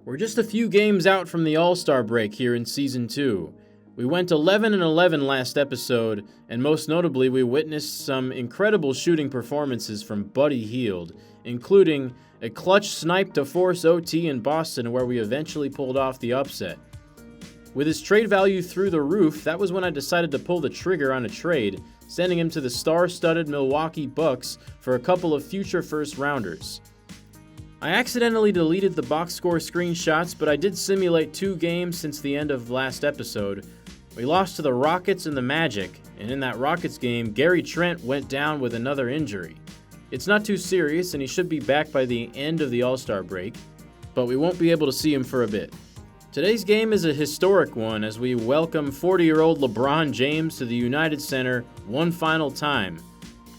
We're just a few games out from the All-Star break here in Season 2. We went 11-11 last episode, and most notably we witnessed some incredible shooting performances from Buddy Hield, including a clutch snipe to force OT in Boston where we eventually pulled off the upset. With his trade value through the roof, that was when I decided to pull the trigger on a trade, sending him to the star-studded Milwaukee Bucks for a couple of future first-rounders. I accidentally deleted the box score screenshots, but I did simulate 2 games since the end of last episode. We lost to the Rockets and the Magic, and in that Rockets game, Gary Trent went down with another injury. It's not too serious, and he should be back by the end of the All-Star break, but we won't be able to see him for a bit. Today's game is a historic one as we welcome 40-year-old LeBron James to the United Center one final time.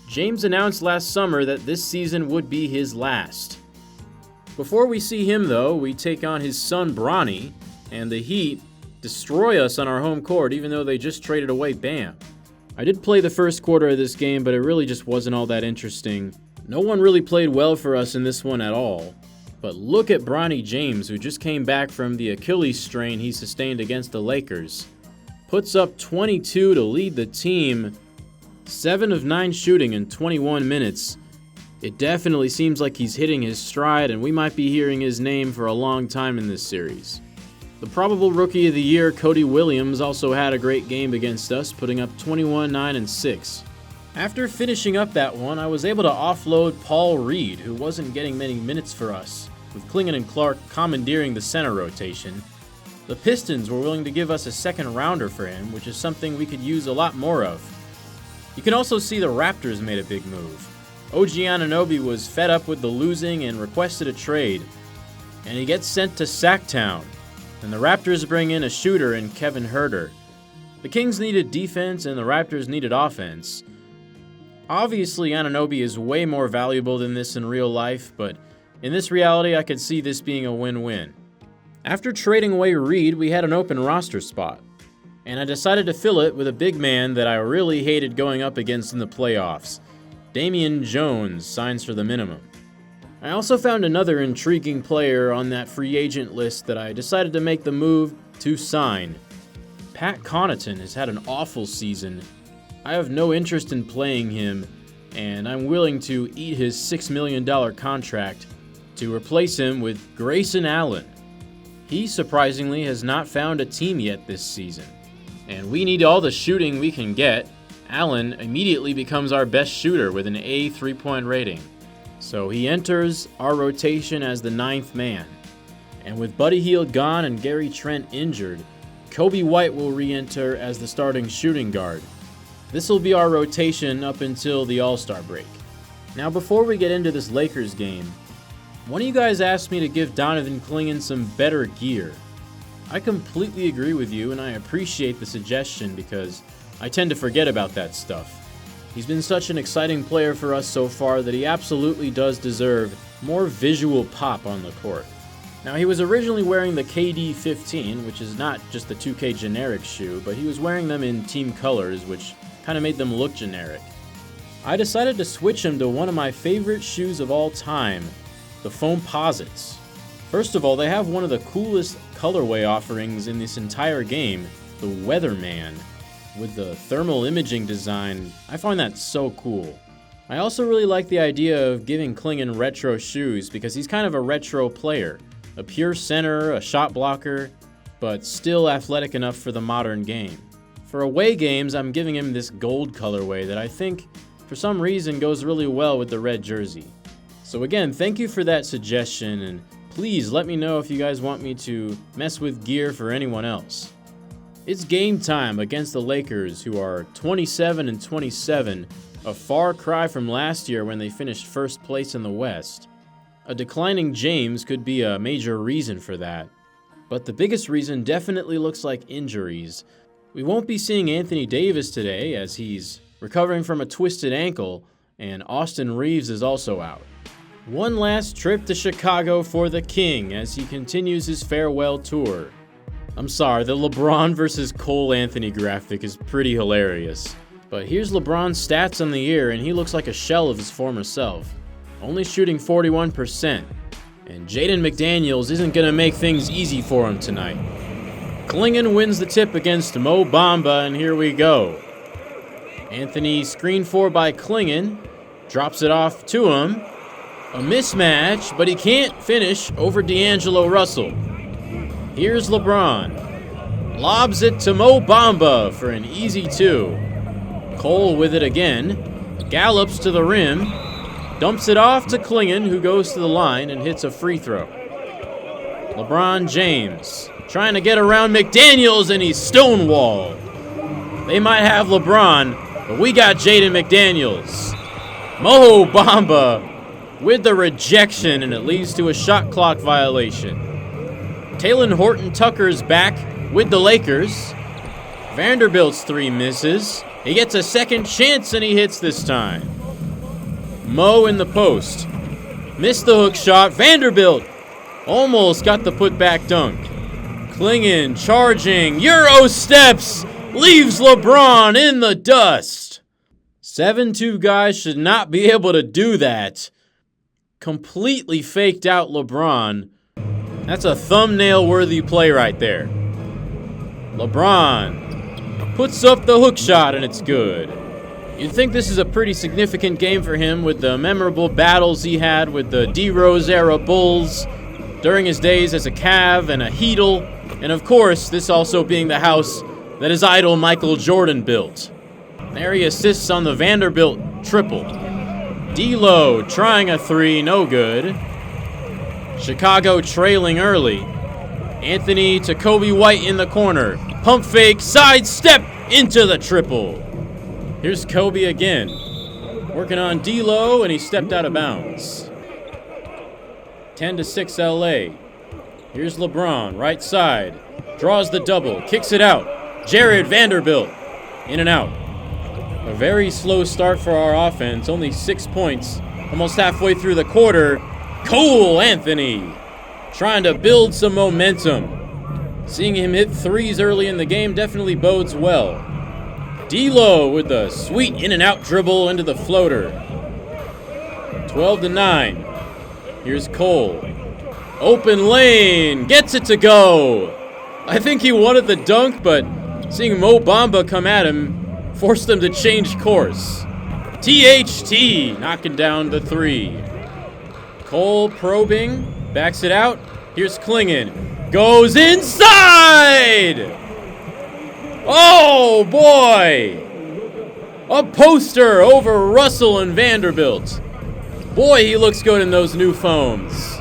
James announced last summer that this season would be his last. Before we see him, though, we take on his son Bronny, and the Heat destroy us on our home court even though they just traded away Bam. I did play the first quarter of this game, but it really just wasn't all that interesting. No one really played well for us in this one at all. But look at Bronny James, who just came back from the Achilles strain he sustained against the Lakers. Puts up 22 to lead the team, 7 of 9 shooting in 21 minutes. It definitely seems like he's hitting his stride, and we might be hearing his name for a long time in this series. The probable Rookie of the Year, Cody Williams, also had a great game against us, putting up 21, 9, and 6. After finishing up that one, I was able to offload Paul Reed, who wasn't getting many minutes for us, with Klingon and Clark commandeering the center rotation. The Pistons were willing to give us a second rounder for him, which is something we could use a lot more of. You can also see the Raptors made a big move. OG Anunoby was fed up with the losing and requested a trade, and he gets sent to Sacktown, and the Raptors bring in a shooter in Kevin Huerter. The Kings needed defense and the Raptors needed offense. Obviously, Anunoby is way more valuable than this in real life, but in this reality, I could see this being a win-win. After trading away Reed, we had an open roster spot, and I decided to fill it with a big man that I really hated going up against in the playoffs. Damian Jones signs for the minimum. I also found another intriguing player on that free agent list that I decided to make the move to sign. Pat Connaughton has had an awful season. I have no interest in playing him, and I'm willing to eat his $6 million contract to replace him with Grayson Allen. He surprisingly has not found a team yet this season, and we need all the shooting we can get. Allen immediately becomes our best shooter with an A 3-point rating. So he enters our rotation as the 9th man. And with Buddy Hield gone and Gary Trent injured, Kobe White will re-enter as the starting shooting guard. This will be our rotation up until the All-Star break. Now before we get into this Lakers game, one of you guys asked me to give Donovan Klingon some better gear. I completely agree with you, and I appreciate the suggestion because I tend to forget about that stuff. He's been such an exciting player for us so far that he absolutely does deserve more visual pop on the court. Now, he was originally wearing the KD 15, which is not just the 2K generic shoe, but he was wearing them in team colors, which kind of made them look generic. I decided to switch him to one of my favorite shoes of all time, the Foamposites. First of all, they have one of the coolest colorway offerings in this entire game, the Weatherman. With the thermal imaging design, I find that so cool. I also really like the idea of giving Klingon retro shoes because he's kind of a retro player. A pure center, a shot blocker, but still athletic enough for the modern game. For away games, I'm giving him this gold colorway that I think, for some reason, goes really well with the red jersey. So again, thank you for that suggestion, and please let me know if you guys want me to mess with gear for anyone else. It's game time against the Lakers, who are 27-27, a far cry from last year when they finished first place in the West. A declining James could be a major reason for that, but the biggest reason definitely looks like injuries. We won't be seeing Anthony Davis today as he's recovering from a twisted ankle, and Austin Reeves is also out. One last trip to Chicago for the King as he continues his farewell tour. I'm sorry, the LeBron versus Cole Anthony graphic is pretty hilarious. But here's LeBron's stats on the year, and he looks like a shell of his former self. Only shooting 41%. And Jaden McDaniels isn't going to make things easy for him tonight. Klingon wins the tip against Mo Bamba, and here we go. Anthony screened for by Klingon. Drops it off to him. A mismatch, but he can't finish over D'Angelo Russell. Here's LeBron. Lobs it to Mo Bamba for an easy 2. Cole with it again. Gallops to the rim. Dumps it off to Klingon, who goes to the line and hits a free throw. LeBron James trying to get around McDaniels, and he's stonewalled. They might have LeBron, but we got Jaden McDaniels. Mo Bamba with the rejection, and it leads to a shot clock violation. Talen Horton-Tucker's back with the Lakers. Vanderbilt's 3 misses. He gets a second chance, and he hits this time. Mo in the post. Missed the hook shot. Vanderbilt almost got the putback dunk. Klingon charging. Euro steps. Leaves LeBron in the dust. 7'2" guys should not be able to do that. Completely faked out LeBron. That's a thumbnail-worthy play right there. LeBron puts up the hook shot, and it's good. You'd think this is a pretty significant game for him with the memorable battles he had with the D-Rose-era Bulls during his days as a Cav and a Heatle, and of course, this also being the house that his idol Michael Jordan built. There he assists on the Vanderbilt triple. D'Lo trying a 3, no good. Chicago trailing early. Anthony to Kobe White in the corner. Pump fake, sidestep into the triple. Here's Kobe again. Working on D'Lo, and he stepped out of bounds. 10-6 LA. Here's LeBron, right side. Draws the double, kicks it out. Jared Vanderbilt, in and out. A very slow start for our offense, only 6 points. Almost halfway through the quarter. Cole Anthony trying to build some momentum. Seeing him hit 3s early in the game definitely bodes well. D'Lo with the sweet in-and-out dribble into the floater. 12-9. Here's Cole. Open lane. Gets it to go. I think he wanted the dunk, but seeing Mo Bamba come at him forced him to change course. THT knocking down the 3. Cole probing. Backs it out. Here's Klingon. Goes inside! Oh, boy! A poster over Russell and Vanderbilt. Boy, he looks good in those new foams.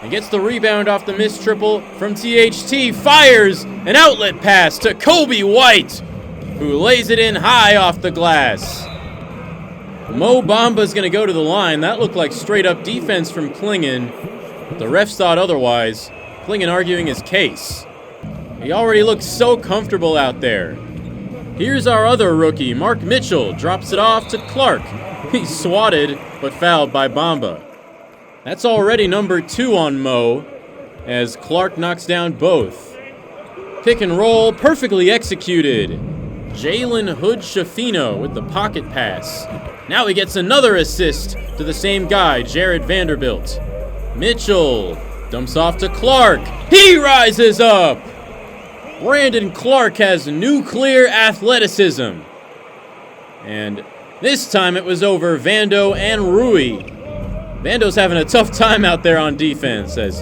And gets the rebound off the missed triple from THT. Fires an outlet pass to Kobe White, who lays it in high off the glass. Mo Bamba's going to go to the line. That looked like straight-up defense from Klingon. The refs thought otherwise. Klingon arguing his case. He already looks so comfortable out there. Here's our other rookie, Mark Mitchell, drops it off to Clark. He's swatted, but fouled by Bamba. That's already number 2 on Mo, as Clark knocks down both. Pick and roll, perfectly executed. Jalen Hood-Schifino with the pocket pass. Now he gets another assist to the same guy, Jared Vanderbilt. Mitchell dumps off to Clark. He rises up! Brandon Clark has nuclear athleticism. And this time it was over Vando and Rui. Vando's having a tough time out there on defense as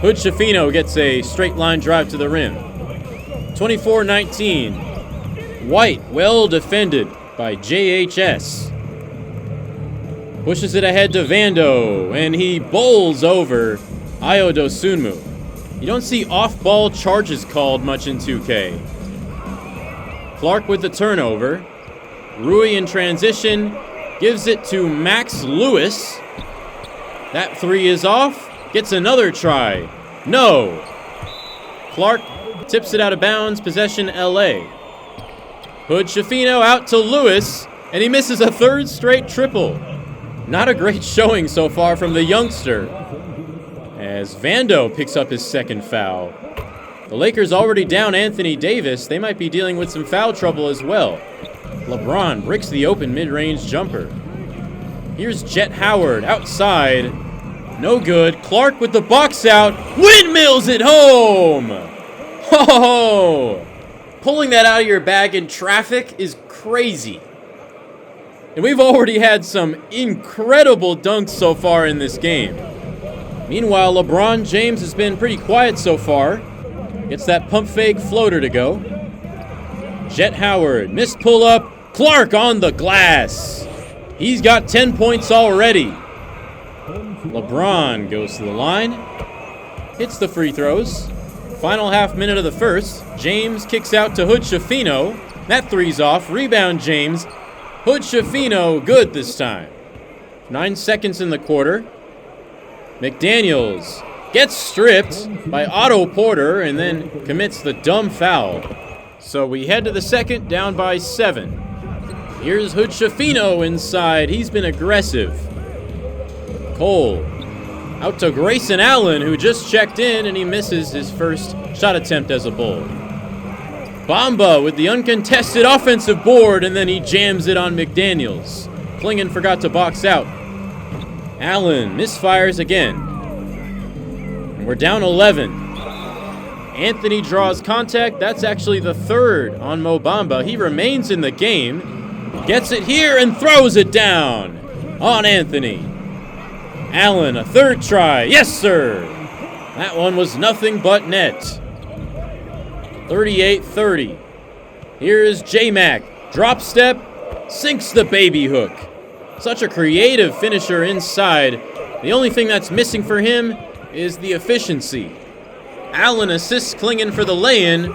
Hood-Schifino gets a straight line drive to the rim. 24-19. White well defended by JHS. Pushes it ahead to Vando, and he bowls over Ayo Dosunmu. You don't see off-ball charges called much in 2K. Clark with the turnover. Rui in transition. Gives it to Max Lewis. That 3 is off. Gets another try. No. Clark tips it out of bounds. Possession LA. Hood-Schifino out to Lewis. And he misses a 3rd straight triple. Not a great showing so far from the youngster, as Vando picks up his 2nd foul. The Lakers already down Anthony Davis. They might be dealing with some foul trouble as well. LeBron bricks the open mid-range jumper. Here's Jet Howard outside. No good. Clark with the box out. Windmills it home! Ho! Pulling that out of your bag in traffic is crazy. And we've already had some incredible dunks so far in this game. Meanwhile, LeBron James has been pretty quiet so far. Gets that pump fake floater to go. Jet Howard, missed pull up. Clark on the glass. He's got 10 points already. LeBron goes to the line. Hits the free throws. Final half minute of the first. James kicks out to Hood Schifino. That three's off. Rebound James. Hood Schifino good this time. 9 seconds in the quarter. McDaniels gets stripped by Otto Porter and then commits the dumb foul. So we head to the second, down by 7. Here's Hood Schifino inside. He's been aggressive. Cole out to Grayson Allen, who just checked in, and he misses his first shot attempt as a Bull. Bamba with the uncontested offensive board, and then he jams it on McDaniels. Klingon forgot to box out. Allen misfires again. And we're down 11. Anthony draws contact. That's actually the third on Mo Bamba. He remains in the game. Gets it here and throws it down on Anthony. Allen, a third try. Yes, sir. That one was nothing but net. 38-30. Here's J-Mac. Drop step. Sinks the baby hook. Such a creative finisher inside. The only thing that's missing for him is the efficiency. Allen assists Klingon for the lay-in.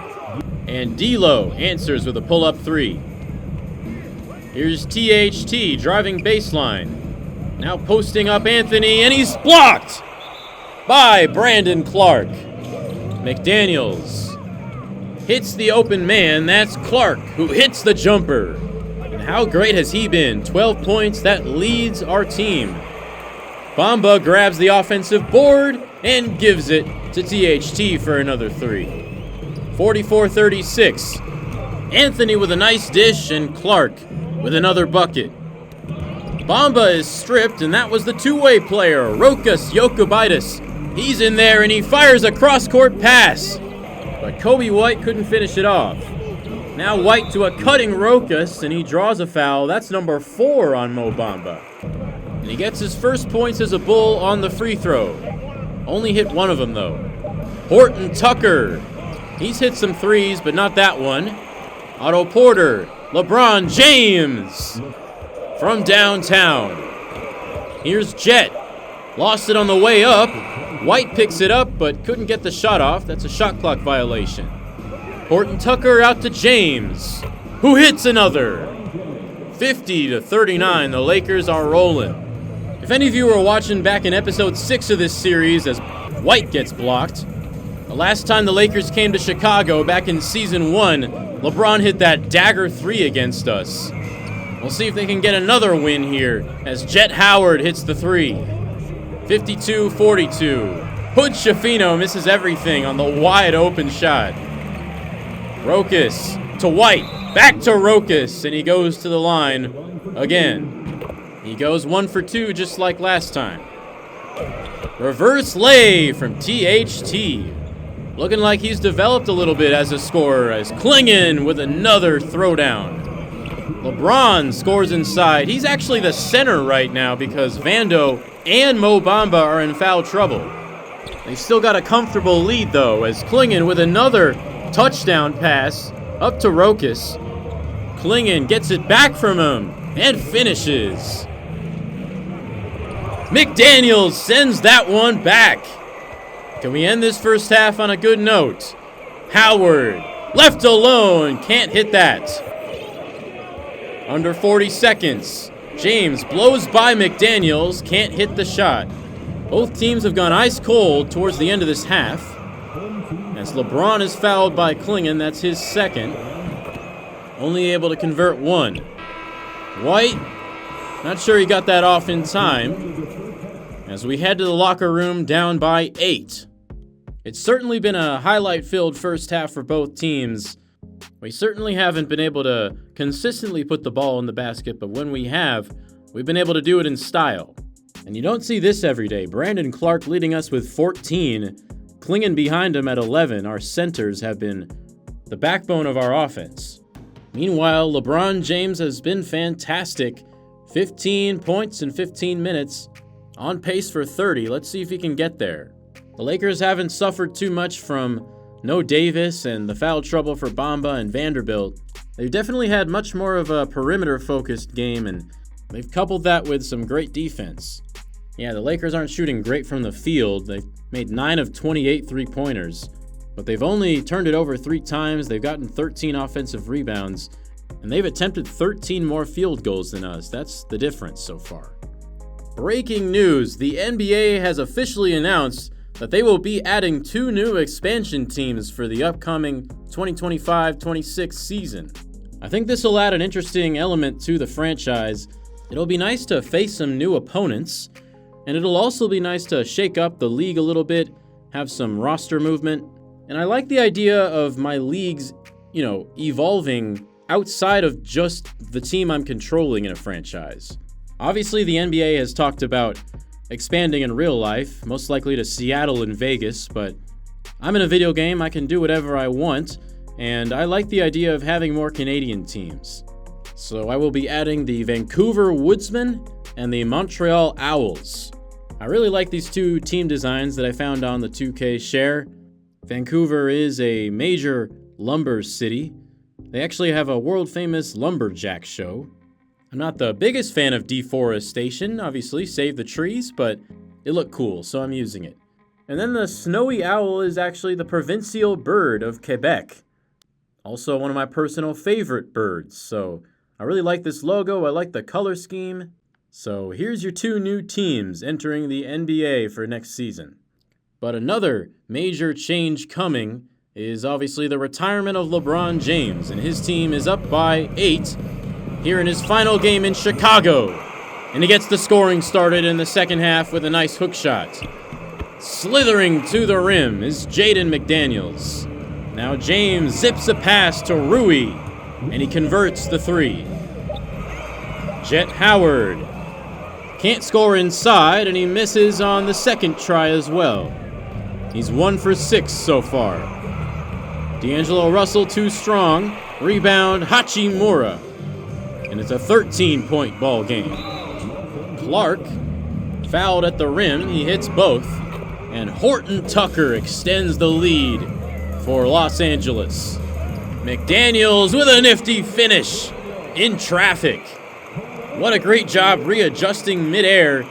And D'Lo answers with a pull-up three. Here's THT driving baseline. Now posting up Anthony, and he's blocked by Brandon Clark. McDaniels hits the open man. That's Clark who hits the jumper. And how great has he been? 12 points. That leads our team. Bamba grabs the offensive board and gives it to THT for another three. 44-36. Anthony with a nice dish and Clark with another bucket. Bamba is stripped, and that was the two-way player, Rokas Jokubaitis. He's in there, and he fires a cross-court pass. But Kobe White couldn't finish it off. Now White to a cutting Rokas, and he draws a foul. That's number 4 on Mo Bamba. And he gets his first points as a Bull on the free throw. Only hit one of them, though. Horton Tucker. He's hit some threes, but not that one. Otto Porter. LeBron James. From downtown. Here's Jet. Lost it on the way up. White picks it up, but couldn't get the shot off. That's a shot clock violation. Horton Tucker out to James, who hits another. 50-39, the Lakers are rolling. If any of you were watching back in episode 6 of this series as White gets blocked, the last time the Lakers came to Chicago back in season 1, LeBron hit that dagger 3 against us. We'll see if they can get another win here as Jet Howard hits the 3. 52-42. Hood Schifino misses everything on the wide open shot. Rokas to White. Back to Rokas, and he goes to the line again. He goes 1 for 2 just like last time. Reverse lay from THT. Looking like he's developed a little bit as a scorer as Klingon with another throwdown. LeBron scores inside. He's actually the center right now because Vando and Mo Bamba are in foul trouble. They still got a comfortable lead, though, as Klingon with another touchdown pass up to Rokas. Klingon gets it back from him and finishes. McDaniels sends that one back. Can we end this first half on a good note? Howard, left alone, can't hit that. Under 40 seconds. James blows by McDaniels, can't hit the shot. Both teams have gone ice cold towards the end of this half. As LeBron is fouled by Klingon, that's his second. Only able to convert one. White, not sure he got that off in time. As we head to the locker room down by 8. It's certainly been a highlight-filled first half for both teams. We certainly haven't been able to consistently put the ball in the basket, but when we have, we've been able to do it in style. And you don't see this every day. Brandon Clark leading us with 14. Clinging behind him at 11, our centers have been the backbone of our offense. Meanwhile, LeBron James has been fantastic. 15 points in 15 minutes. On pace for 30. Let's see if he can get there. The Lakers haven't suffered too much from no Davis and the foul trouble for Bamba and Vanderbilt. They've definitely had much more of a perimeter-focused game, and they've coupled that with some great defense. Yeah, the Lakers aren't shooting great from the field. They've made 9 of 28 three-pointers, but they've only turned it over 3 times. They've gotten 13 offensive rebounds, and they've attempted 13 more field goals than us. That's the difference so far. Breaking news, the NBA has officially announced that they will be adding 2 new expansion teams for the upcoming 2025-26 season. I think this will add an interesting element to the franchise. It'll be nice to face some new opponents, and it'll also be nice to shake up the league a little bit, have some roster movement. And I like the idea of my leagues, evolving outside of just the team I'm controlling in a franchise. Obviously, the NBA has talked about expanding in real life, most likely to Seattle and Vegas, but I'm in a video game, I can do whatever I want, and I like the idea of having more Canadian teams. So I will be adding the Vancouver Woodsmen and the Montreal Owls. I really like these 2 team designs that I found on the 2K share. Vancouver is a major lumber city. They actually have a world-famous lumberjack show. I'm not the biggest fan of deforestation, obviously, save the trees, but it looked cool, so I'm using it. And then the snowy owl is actually the provincial bird of Quebec. Also one of my personal favorite birds, so I really like this logo, I like the color scheme. So here's your 2 new teams entering the NBA for next season. But another major change coming is obviously the retirement of LeBron James, and his team is up by 8 here in his final game in Chicago. And he gets the scoring started in the second half with a nice hook shot. Slithering to the rim is Jaden McDaniels. Now James zips a pass to Rui, and he converts the 3. Jet Howard can't score inside, and he misses on the second try as well. He's 1 for 6 so far. D'Angelo Russell too strong. Rebound Hachimura. And it's a 13-point ball game. Clark fouled at the rim. He hits both. And Horton Tucker extends the lead for Los Angeles. McDaniels with a nifty finish in traffic. What a great job readjusting midair,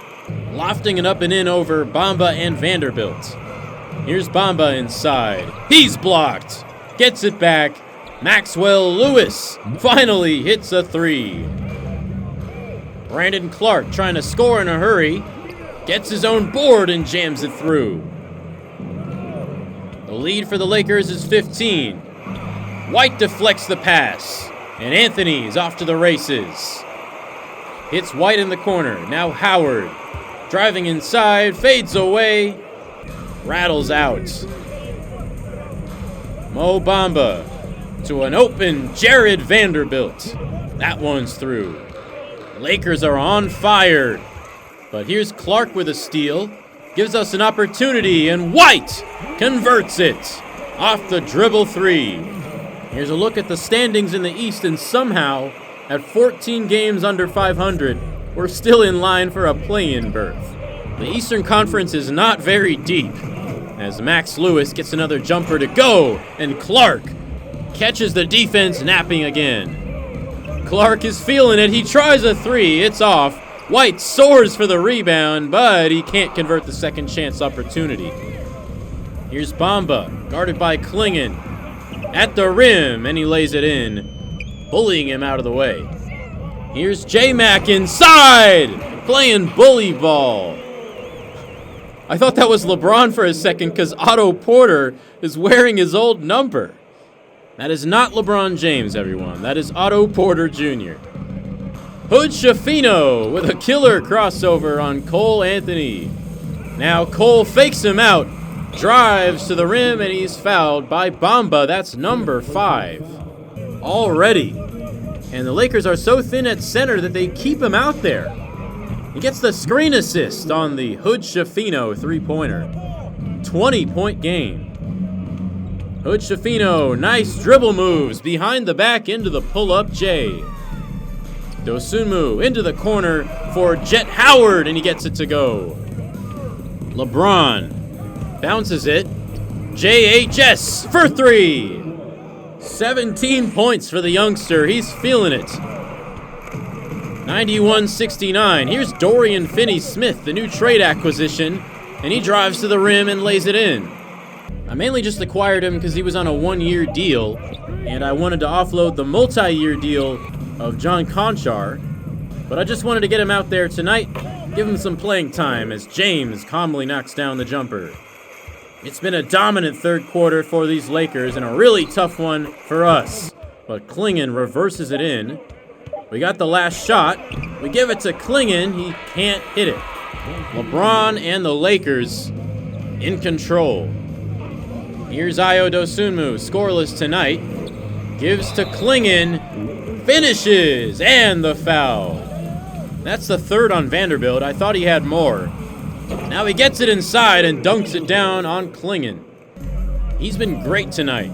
lofting it up and in over Bamba and Vanderbilt. Here's Bamba inside. He's blocked. Gets it back. Maxwell Lewis finally hits a 3. Brandon Clark trying to score in a hurry. Gets his own board and jams it through. The lead for the Lakers is 15. White deflects the pass. And Anthony is off to the races. Hits White in the corner. Now Howard. Driving inside. Fades away. Rattles out. Mo Bamba to an open Jared Vanderbilt. That one's through. Lakers are on fire. But here's Clark with a steal. Gives us an opportunity, and White converts it. Off the dribble 3. Here's a look at the standings in the East, and somehow, at 14 games under 500, we're still in line for a play-in berth. The Eastern Conference is not very deep, as Max Lewis gets another jumper to go, and Clark catches the defense napping again. Clark is feeling it. He tries a 3. It's off. White soars for the rebound, but he can't convert the second chance opportunity. Here's Bamba, guarded by Klingon, at the rim, and he lays it in, bullying him out of the way. Here's J-Mac inside, playing bully ball. I thought that was LeBron for a second because Otto Porter is wearing his old number. That is not LeBron James, everyone. That is Otto Porter Jr. Hood Schifino with a killer crossover on Cole Anthony. Now Cole fakes him out, drives to the rim, and he's fouled by Bamba. That's number 5 already. And the Lakers are so thin at center that they keep him out there. He gets the screen assist on the Hood Schifino three-pointer. 20-point game. Hood Schifino, nice dribble moves behind the back into the pull-up J. Dosunmu into the corner for Jet Howard, and he gets it to go. LeBron bounces it. JHS for three. 17 points for the youngster. He's feeling it. 91-69. Here's Dorian Finney-Smith, the new trade acquisition, and he drives to the rim and lays it in. I mainly just acquired him because he was on a one-year deal, and I wanted to offload the multi-year deal of John Conchar, but I just wanted to get him out there tonight, give him some playing time as James calmly knocks down the jumper. It's been a dominant third quarter for these Lakers and a really tough one for us, but Klingon reverses it in. We got the last shot. We give it to Klingon. He can't hit it. LeBron and the Lakers in control. Here's Ayo Dosunmu, scoreless tonight. Gives to Klingon. Finishes! And the foul. That's the third on Vanderbilt. I thought he had more. Now he gets it inside and dunks it down on Klingon. He's been great tonight.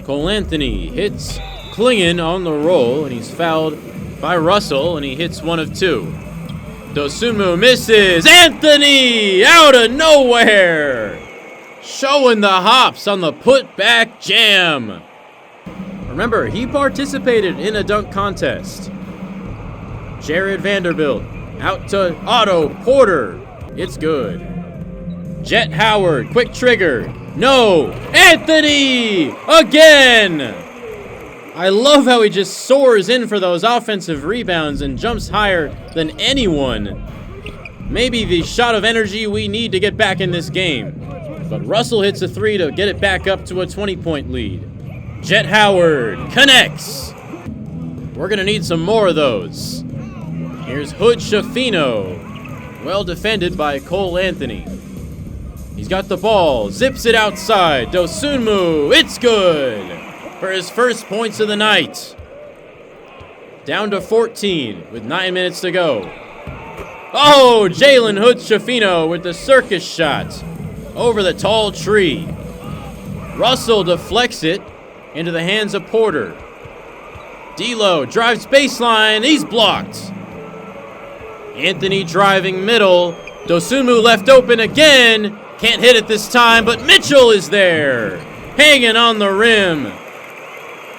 Cole Anthony hits Klingon on the roll, and he's fouled by Russell, and he hits one of two. Dosunmu misses. Anthony out of nowhere. Showing the hops on the putback jam. Remember, he participated in a dunk contest. Jared Vanderbilt out to Otto Porter. It's good. Jet Howard, quick trigger. No! Anthony! Again! I love how he just soars in for those offensive rebounds and jumps higher than anyone. Maybe the shot of energy we need to get back in this game. But Russell hits a three to get it back up to a 20-point lead. Jet Howard connects. We're going to need some more of those. Here's Hood Schifino. Well defended by Cole Anthony. He's got the ball. Zips it outside. Dosunmu. It's good for his first points of the night. Down to 14 with 9 minutes to go. Oh, Jalen Hood Schifino with the circus shot over the tall tree. Russell deflects it into the hands of Porter. D'Lo drives baseline. He's blocked. Anthony driving middle. Dosunmu left open again. Can't hit it this time, but Mitchell is there, hanging on the rim.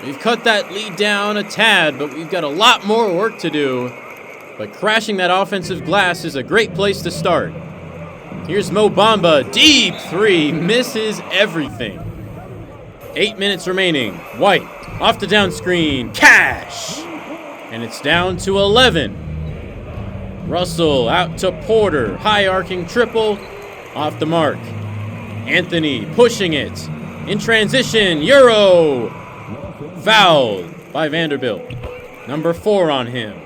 We've cut that lead down a tad, but we've got a lot more work to do. But crashing that offensive glass is a great place to start. Here's Mo Bamba, deep three, misses everything. 8 minutes remaining. White, off the down screen, Cash! And it's down to 11. Russell out to Porter, high arcing triple, off the mark. Anthony pushing it. In transition, Euro! Fouled by Vanderbilt. Number 4 on him.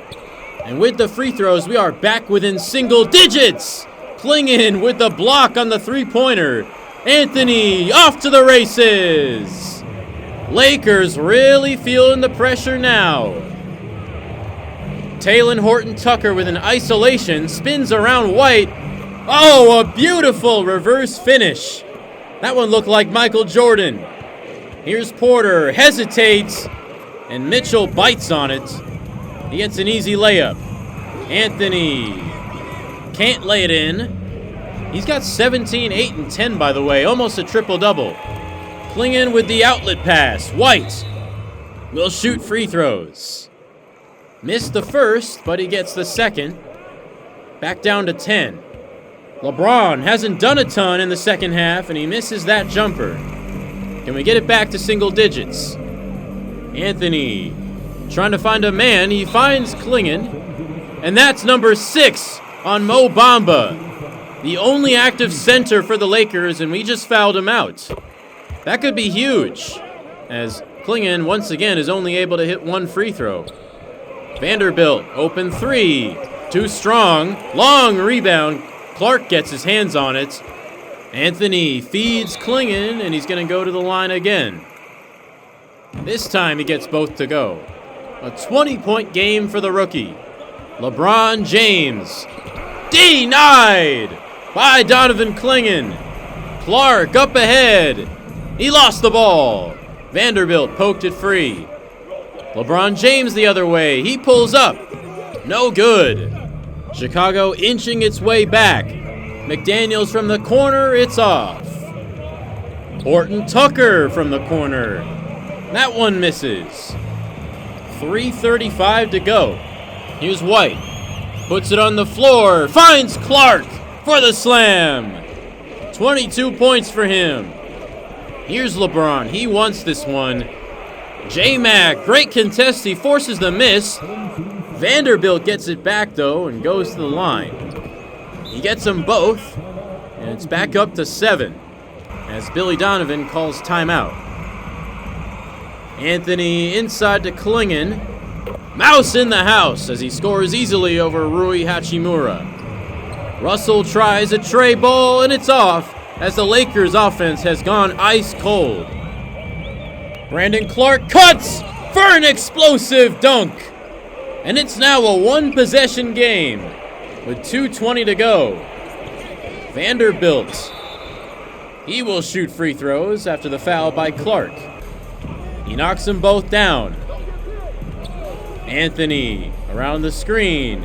And with the free throws, we are back within single digits! Klingon with the block on the three-pointer. Anthony off to the races. Lakers really feeling the pressure now. Talen Horton-Tucker with an isolation, spins around White. Oh, a beautiful reverse finish. That one looked like Michael Jordan. Here's Porter, hesitates, and Mitchell bites on it. He gets an easy layup. Anthony can't lay it in. He's got 17, 8, and 10, by the way. Almost a triple-double. Klingon with the outlet pass. White will shoot free throws. Missed the first, but he gets the second. Back down to 10. LeBron hasn't done a ton in the second half, and he misses that jumper. Can we get it back to single digits? Anthony trying to find a man. He finds Klingon, and that's number 6 on Mo Bamba. The only active center for the Lakers, and we just fouled him out. That could be huge, as Klingon, once again, is only able to hit one free throw. Vanderbilt, open three. Too strong. Long rebound. Clark gets his hands on it. Anthony feeds Klingon, and he's going to go to the line again. This time he gets both to go. A 20-point game for the rookie. LeBron James Denied by Donovan Clingan. Clark up ahead. He lost the ball. Vanderbilt poked it free. LeBron James the other way. He pulls up. No good. Chicago inching its way back. McDaniels from the corner. It's off. Horton Tucker from the corner. That one misses. 3:35 to go. Here's White. Puts it on the floor. Finds Clark for the slam. 22 points for him. Here's LeBron. He wants this one. J-Mac, great contest. He forces the miss. Vanderbilt gets it back, though, and goes to the line. He gets them both, and it's back up to 7 as Billy Donovan calls timeout. Anthony inside to Clingan. Mouse in the house as he scores easily over Rui Hachimura. Russell tries a tray ball, and it's off as the Lakers offense has gone ice cold. Brandon Clark cuts for an explosive dunk. And it's now a one-possession game with 2:20 to go. Vanderbilt. He will shoot free throws after the foul by Clark. He knocks them both down. Anthony around the screen.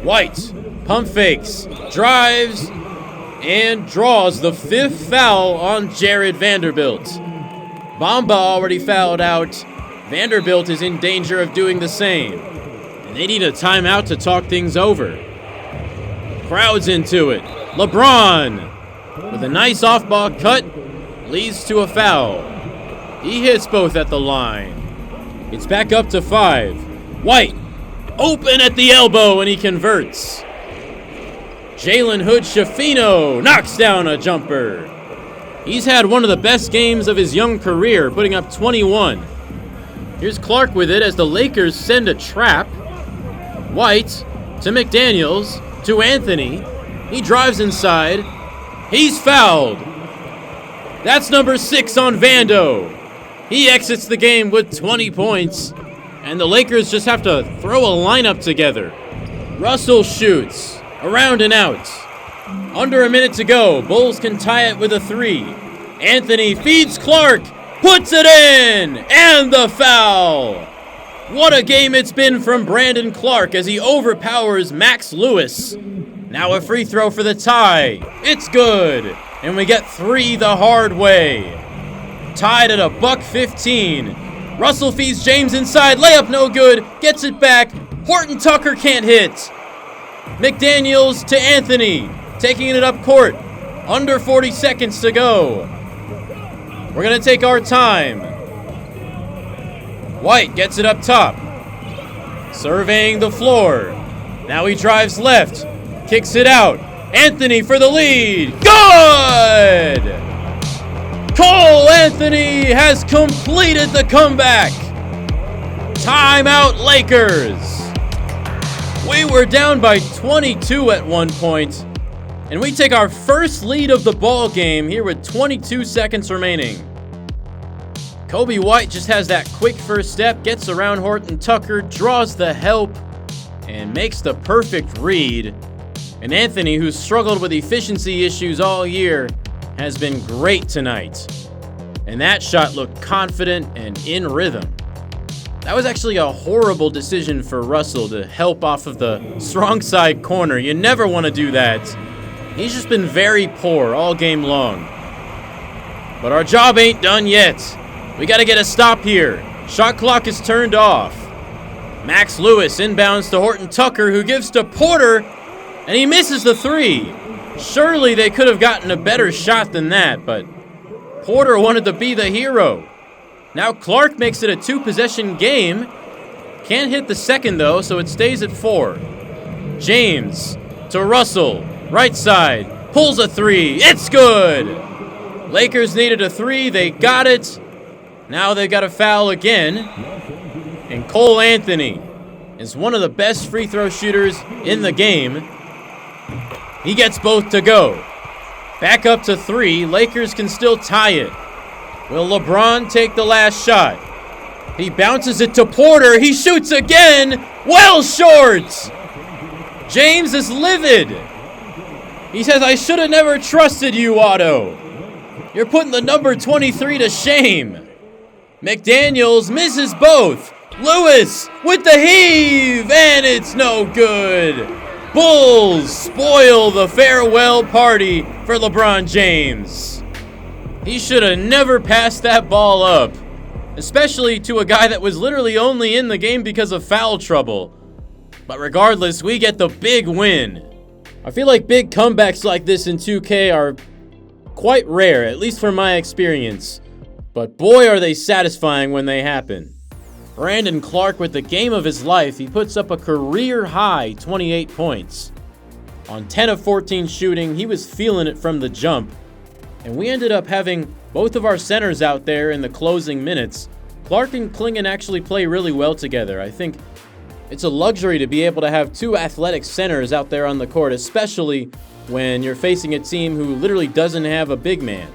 White pump fakes, drives, and draws the 5th foul on Jared Vanderbilt. Bamba already fouled out. Vanderbilt is in danger of doing the same. And they need a timeout to talk things over. Crowd's into it. LeBron with a nice off-ball cut leads to a foul. He hits both at the line. It's back up to 5. White open at the elbow and he converts. Jalen Hood-Schifino knocks down a jumper. He's had one of the best games of his young career, putting up 21. Here's Clark with it as the Lakers send a trap. White to McDaniels to Anthony. He drives inside. He's fouled. That's number 6 on Vando. He exits the game with 20 points, and the Lakers just have to throw a lineup together. Russell shoots. Around and out. Under a minute to go. Bulls can tie it with a 3. Anthony feeds Clark. Puts it in. And the foul. What a game it's been from Brandon Clark as he overpowers Max Lewis. Now a free throw for the tie. It's good. And we get 3 the hard way. Tied at $1:15. Russell feeds James inside. Layup no good. Gets it back. Horton Tucker can't hit. McDaniels to Anthony, taking it up court. Under 40 seconds to go. We're going to take our time. White gets it up top. Surveying the floor. Now he drives left. Kicks it out. Anthony for the lead. Good! Cole Anthony has completed the comeback. Timeout Lakers. We were down by 22 at one point, and we take our first lead of the ball game here with 22 seconds remaining. Kobe White just has that quick first step, gets around Horton Tucker, draws the help, and makes the perfect read. And Anthony, who's struggled with efficiency issues all year, has been great tonight. And that shot looked confident and in rhythm. That was actually a horrible decision for Russell to help off of the strong side corner. You never want to do that. He's just been very poor all game long. But our job ain't done yet. We got to get a stop here. Shot clock is turned off. Max Lewis inbounds to Horton Tucker, who gives to Porter, and he misses the 3. Surely they could have gotten a better shot than that, but Porter wanted to be the hero. Now Clark makes it a 2-possession game. Can't hit the second, though, so it stays at 4. James to Russell. Right side. Pulls a 3. It's good! Lakers needed a 3. They got it. Now they've got a foul again. And Cole Anthony is one of the best free throw shooters in the game. He gets both to go. Back up to 3. Lakers can still tie it. Will LeBron take the last shot? He bounces it to Porter. He shoots again. Well short. James is livid. He says, I should have never trusted you, Otto. You're putting the number 23 to shame. McDaniels misses both. Lewis with the heave, and it's no good. Bulls spoil the farewell party for LeBron James. He should have never passed that ball up, especially to a guy that was literally only in the game because of foul trouble. But regardless, we get the big win. I feel like big comebacks like this in 2K are quite rare, at least from my experience. But boy, are they satisfying when they happen. Brandon Clark with the game of his life, he puts up a career-high 28 points. On 10 of 14 shooting, he was feeling it from the jump. And we ended up having both of our centers out there in the closing minutes. Clark and Klingon actually play really well together. I think it's a luxury to be able to have two athletic centers out there on the court, especially when you're facing a team who literally doesn't have a big man.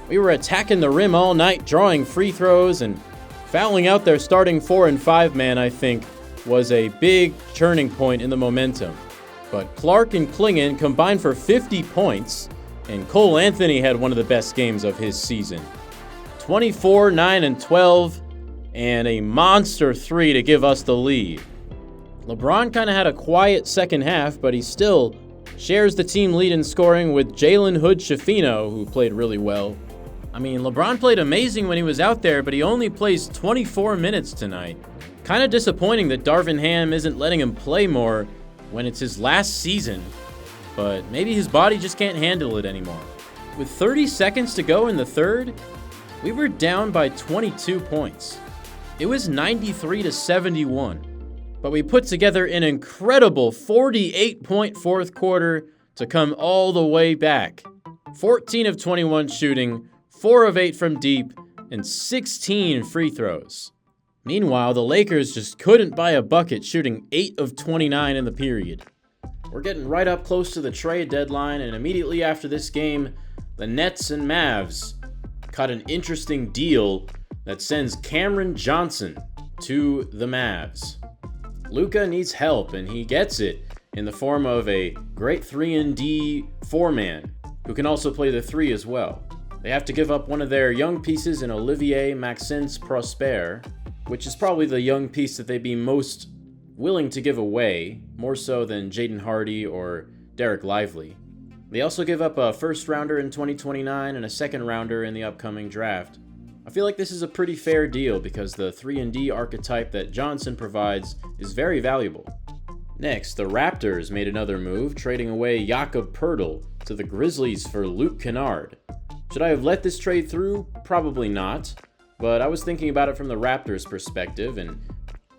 We were attacking the rim all night, drawing free throws, and fouling out their starting 4 and 5 man, I think, was a big turning point in the momentum. But Clark and Klingon combined for 50 points, and Cole Anthony had one of the best games of his season. 24, 9, and 12, and a monster 3 to give us the lead. LeBron kind of had a quiet second half, but he still shares the team lead in scoring with Jalen Hood-Schifino, who played really well. I mean, LeBron played amazing when he was out there, but he only plays 24 minutes tonight. Kind of disappointing that Darvin Ham isn't letting him play more when it's his last season, but maybe his body just can't handle it anymore. With 30 seconds to go in the third, we were down by 22 points. It was 93-71. But we put together an incredible 48-point fourth quarter to come all the way back. 14 of 21 shooting, 4 of 8 from deep, and 16 free throws. Meanwhile, the Lakers just couldn't buy a bucket, shooting 8 of 29 in the period. We're getting right up close to the trade deadline, and immediately after this game, the Nets and Mavs cut an interesting deal that sends Cameron Johnson to the Mavs. Luka needs help, and he gets it in the form of a great 3-and-D 4-man who can also play the 3 as well. They have to give up one of their young pieces in Olivier Maxence Prosper, which is probably the young piece that they'd be most willing to give away, more so than Jaden Hardy or Derek Lively. They also give up a first-rounder in 2029 and a second-rounder in the upcoming draft. I feel like this is a pretty fair deal because the 3-and-D archetype that Johnson provides is very valuable. Next, the Raptors made another move, trading away Jakob Poeltl to the Grizzlies for Luke Kennard. Should I have let this trade through? Probably not, but I was thinking about it from the Raptors' perspective, and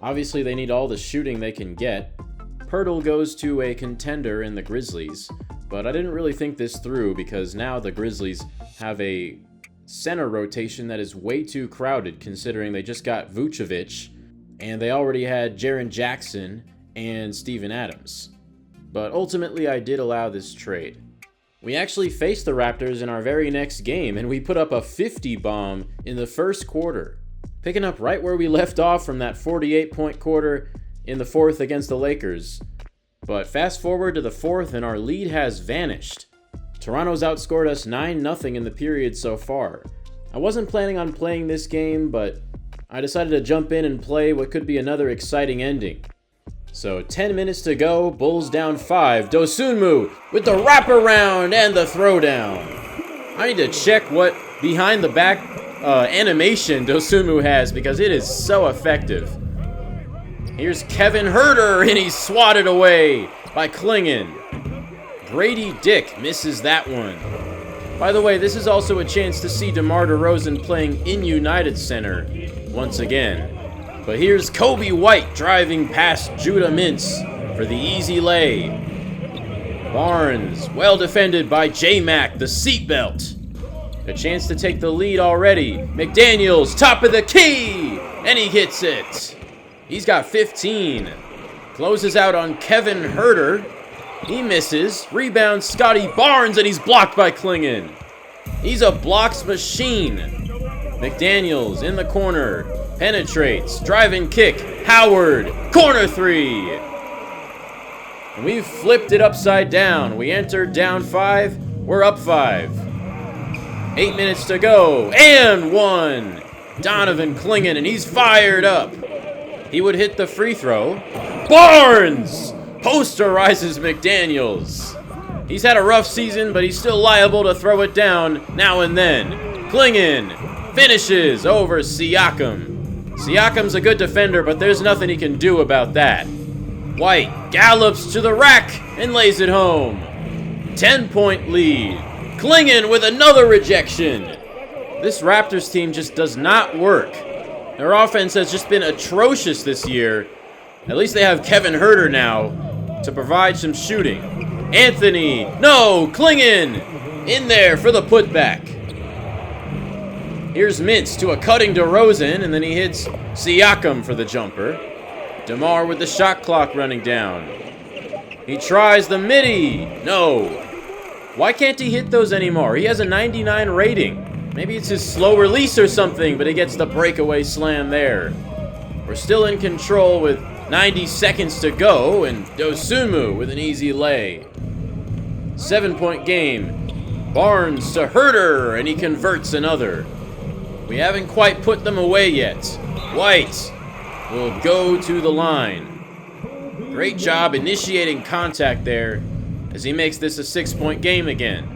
obviously they need all the shooting they can get. Poeltl goes to a contender in the Grizzlies, but I didn't really think this through because now the Grizzlies have a center rotation that is way too crowded considering they just got Vucevic and they already had Jaren Jackson and Steven Adams. But ultimately I did allow this trade. We actually faced the Raptors in our very next game and we put up a 50 bomb in the first quarter, picking up right where we left off from that 48-point quarter in the fourth against the Lakers. But fast forward to the fourth and our lead has vanished. Toronto's outscored us 9-0 in the period so far. I wasn't planning on playing this game, but I decided to jump in and play what could be another exciting ending. So 10 minutes to go, Bulls down 5. Dosunmu with the wraparound and the throwdown. I need to check what behind the back animation Dosunmu has because it is so effective. Here's Kevin Huerter and he's swatted away by Klingon. Grady Dick misses that one. By the way, this is also a chance to see DeMar DeRozan playing in United Center once again. But here's Kobe White driving past Judah Mintz for the easy lay. Barnes, well defended by J-Mac, the seatbelt. A chance to take the lead already. McDaniels, top of the key, and he hits it. He's got 15. Closes out on Kevin Huerter. He misses. Rebounds Scotty Barnes, and he's blocked by Klingon. He's a blocks machine. McDaniels in the corner. Penetrates. Driving kick. Howard. Corner 3. And we've flipped it upside down. We entered down 5. We're up 5. 8 minutes to go. And 1. Donovan Clingan, and he's fired up. He would hit the free throw. Barnes posterizes McDaniels. He's had a rough season, but he's still liable to throw it down now and then. Clingan finishes over Siakam. Siakam's a good defender, but there's nothing he can do about that. White gallops to the rack and lays it home. 10-point lead. Clingan with another rejection. This Raptors team just does not work. Their offense has just been atrocious this year. At least they have Kevin Huerter now to provide some shooting. Anthony, no, Clingan in there for the putback. Here's Mintz to a cutting DeRozan, and then he hits Siakam for the jumper. DeMar with the shot clock running down. He tries the midi. No. Why can't he hit those anymore? He has a 99 rating. Maybe it's his slow release or something, but he gets the breakaway slam there. We're still in control with 90 seconds to go, and Dosunmu with an easy lay. 7-point game. Barnes to Huerter, and he converts another. We haven't quite put them away yet. White will go to the line. Great job initiating contact there as he makes this a 6-point game again.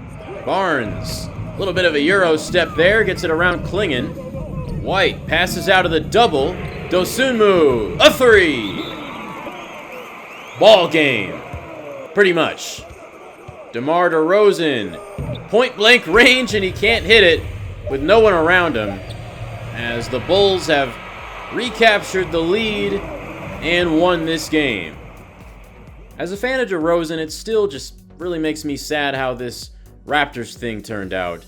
Barnes, a little bit of a Euro step there, gets it around Clingan. White passes out of the double. Dosunmu, a 3. Ball game. Pretty much. DeMar DeRozan, point-blank range, and he can't hit it with no one around him, as the Bulls have recaptured the lead and won this game. As a fan of DeRozan, it still just really makes me sad how this Raptors thing turned out.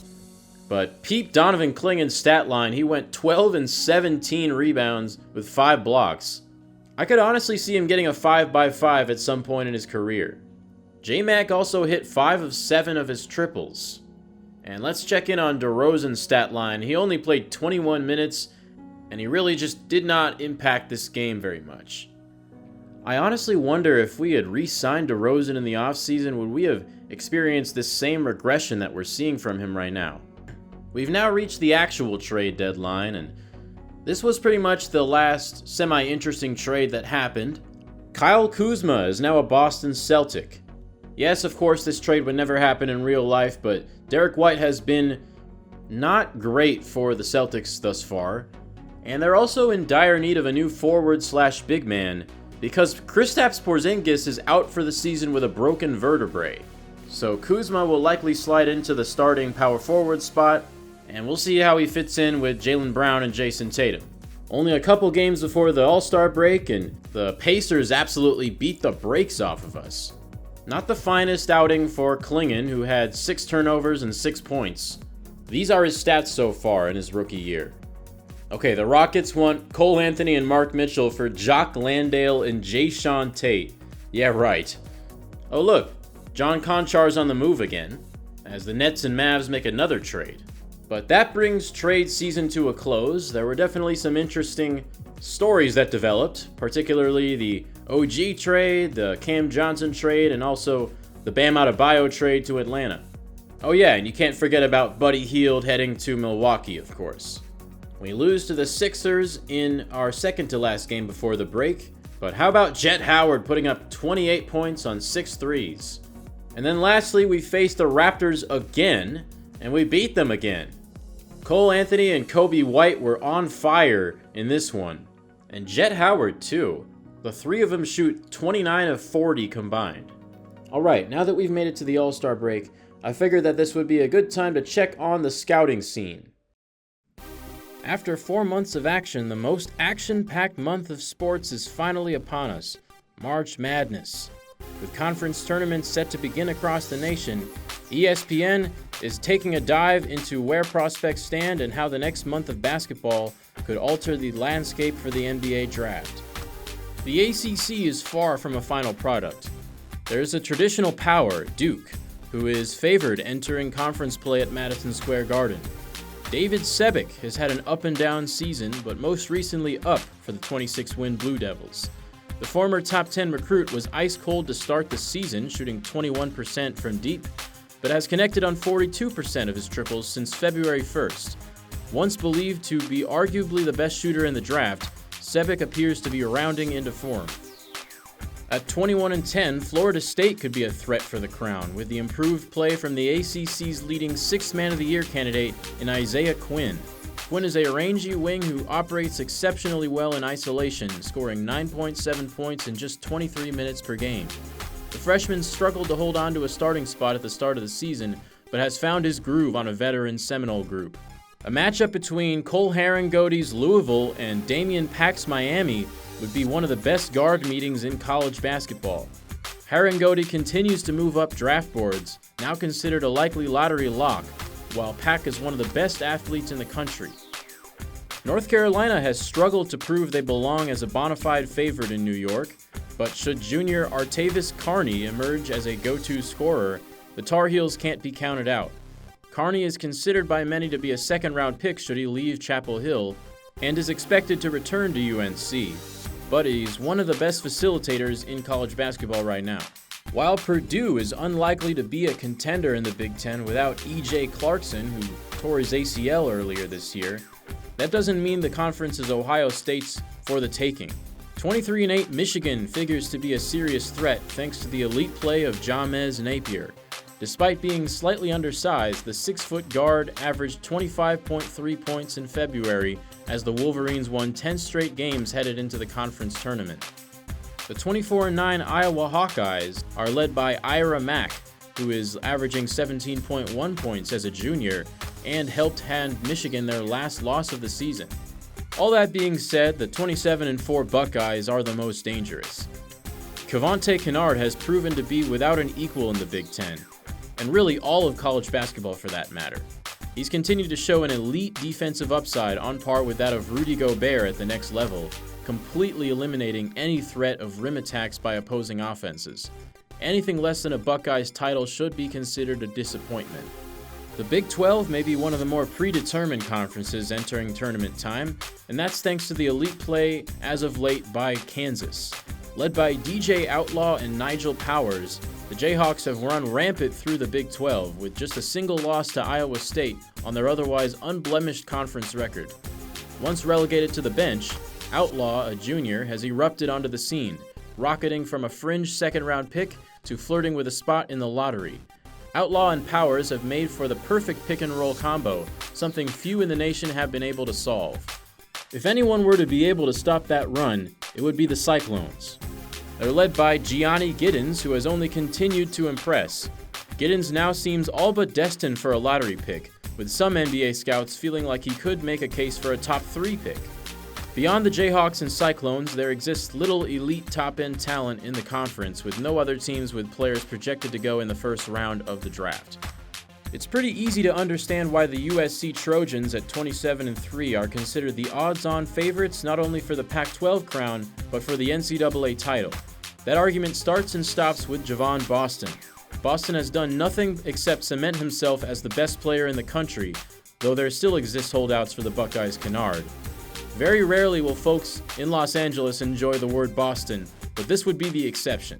But peep Donovan Clingan's stat line. He went 12 and 17 rebounds with 5 blocks. I could honestly see him getting a 5x5 at some point in his career. J-Mac also hit 5 of 7 of his triples. And let's check in on DeRozan's stat line. He only played 21 minutes, and he really just did not impact this game very much. I honestly wonder if we had re-signed DeRozan in the offseason, would we have experienced this same regression that we're seeing from him right now? We've now reached the actual trade deadline, and this was pretty much the last semi-interesting trade that happened. Kyle Kuzma is now a Boston Celtic. Yes, of course, this trade would never happen in real life, but Derek White has been not great for the Celtics thus far, and they're also in dire need of a new forward/big man because Kristaps Porzingis is out for the season with a broken vertebrae. So Kuzma will likely slide into the starting power forward spot, and we'll see how he fits in with Jaylen Brown and Jason Tatum. Only a couple games before the All-Star break, and the Pacers absolutely beat the brakes off of us. Not the finest outing for Clingan, who had 6 turnovers and 6 points. These are his stats so far in his rookie year. Okay, the Rockets want Cole Anthony and Mark Mitchell for Jock Landale and Jayshawn Tate. Yeah, right. Oh look, John Konchar's on the move again, as the Nets and Mavs make another trade. But that brings trade season to a close. There were definitely some interesting stories that developed, particularly the OG trade, the Cam Johnson trade, and also the Bam Adebayo trade to Atlanta. Oh yeah, and you can't forget about Buddy Hield heading to Milwaukee, of course. We lose to the Sixers in our second to last game before the break, but how about Jet Howard putting up 28 points on 6 threes? And then lastly, we faced the Raptors again, and we beat them again. Cole Anthony and Kobe White were on fire in this one, and Jet Howard too. The 3 of them shoot 29 of 40 combined. Alright, now that we've made it to the All-Star break, I figured that this would be a good time to check on the scouting scene. After 4 months of action, the most action-packed month of sports is finally upon us, March Madness. With conference tournaments set to begin across the nation, ESPN is taking a dive into where prospects stand and how the next month of basketball could alter the landscape for the NBA draft. The ACC is far from a final product. There's a traditional power, Duke, who is favored entering conference play at Madison Square Garden. David Sebick has had an up-and-down season, but most recently up for the 26-win Blue Devils. The former top 10 recruit was ice cold to start the season, shooting 21% from deep, but has connected on 42% of his triples since February 1st. Once believed to be arguably the best shooter in the draft, Sebic appears to be rounding into form. At 21-10, Florida State could be a threat for the crown, with the improved play from the ACC's leading Sixth Man of the Year candidate in Isaiah Quinn. Quinn is a rangy wing who operates exceptionally well in isolation, scoring 9.7 points in just 23 minutes per game. The freshman struggled to hold on to a starting spot at the start of the season, but has found his groove on a veteran Seminole group. A matchup between Cole Harengody's Louisville and Damian Pack's Miami would be one of the best guard meetings in college basketball. Harengody continues to move up draft boards, now considered a likely lottery lock, while Pack is one of the best athletes in the country. North Carolina has struggled to prove they belong as a bona fide favorite in New York, but should junior Artavis Carney emerge as a go-to scorer, the Tar Heels can't be counted out. Carney is considered by many to be a second-round pick should he leave Chapel Hill, and is expected to return to UNC. But he's one of the best facilitators in college basketball right now. While Purdue is unlikely to be a contender in the Big Ten without E.J. Clarkson, who tore his ACL earlier this year, that doesn't mean the conference is Ohio State's for the taking. 23-8 Michigan figures to be a serious threat thanks to the elite play of Jamez Napier. Despite being slightly undersized, the 6-foot guard averaged 25.3 points in February as the Wolverines won 10 straight games headed into the conference tournament. The 24-9 Iowa Hawkeyes are led by Ira Mack, who is averaging 17.1 points as a junior and helped hand Michigan their last loss of the season. All that being said, the 27-4 Buckeyes are the most dangerous. Cavante Kennard has proven to be without an equal in the Big Ten, and really all of college basketball for that matter. He's continued to show an elite defensive upside on par with that of Rudy Gobert at the next level, completely eliminating any threat of rim attacks by opposing offenses. Anything less than a Buckeyes title should be considered a disappointment. The Big 12 may be one of the more predetermined conferences entering tournament time, and that's thanks to the elite play as of late by Kansas. Led by DJ Outlaw and Nigel Powers, the Jayhawks have run rampant through the Big 12 with just a single loss to Iowa State on their otherwise unblemished conference record. Once relegated to the bench, Outlaw, a junior, has erupted onto the scene, rocketing from a fringe second-round pick to flirting with a spot in the lottery. Outlaw and Powers have made for the perfect pick-and-roll combo, something few in the nation have been able to solve. If anyone were to be able to stop that run, it would be the Cyclones. They're led by Gianni Giddens, who has only continued to impress. Giddens now seems all but destined for a lottery pick, with some NBA scouts feeling like he could make a case for a top 3 pick. Beyond the Jayhawks and Cyclones, there exists little elite top-end talent in the conference, with no other teams with players projected to go in the first round of the draft. It's pretty easy to understand why the USC Trojans at 27-3 are considered the odds-on favorites not only for the Pac-12 crown, but for the NCAA title. That argument starts and stops with Javon Boston. Boston has done nothing except cement himself as the best player in the country, though there still exist holdouts for the Buckeyes Kennard. Very rarely will folks in Los Angeles enjoy the word Boston, but this would be the exception.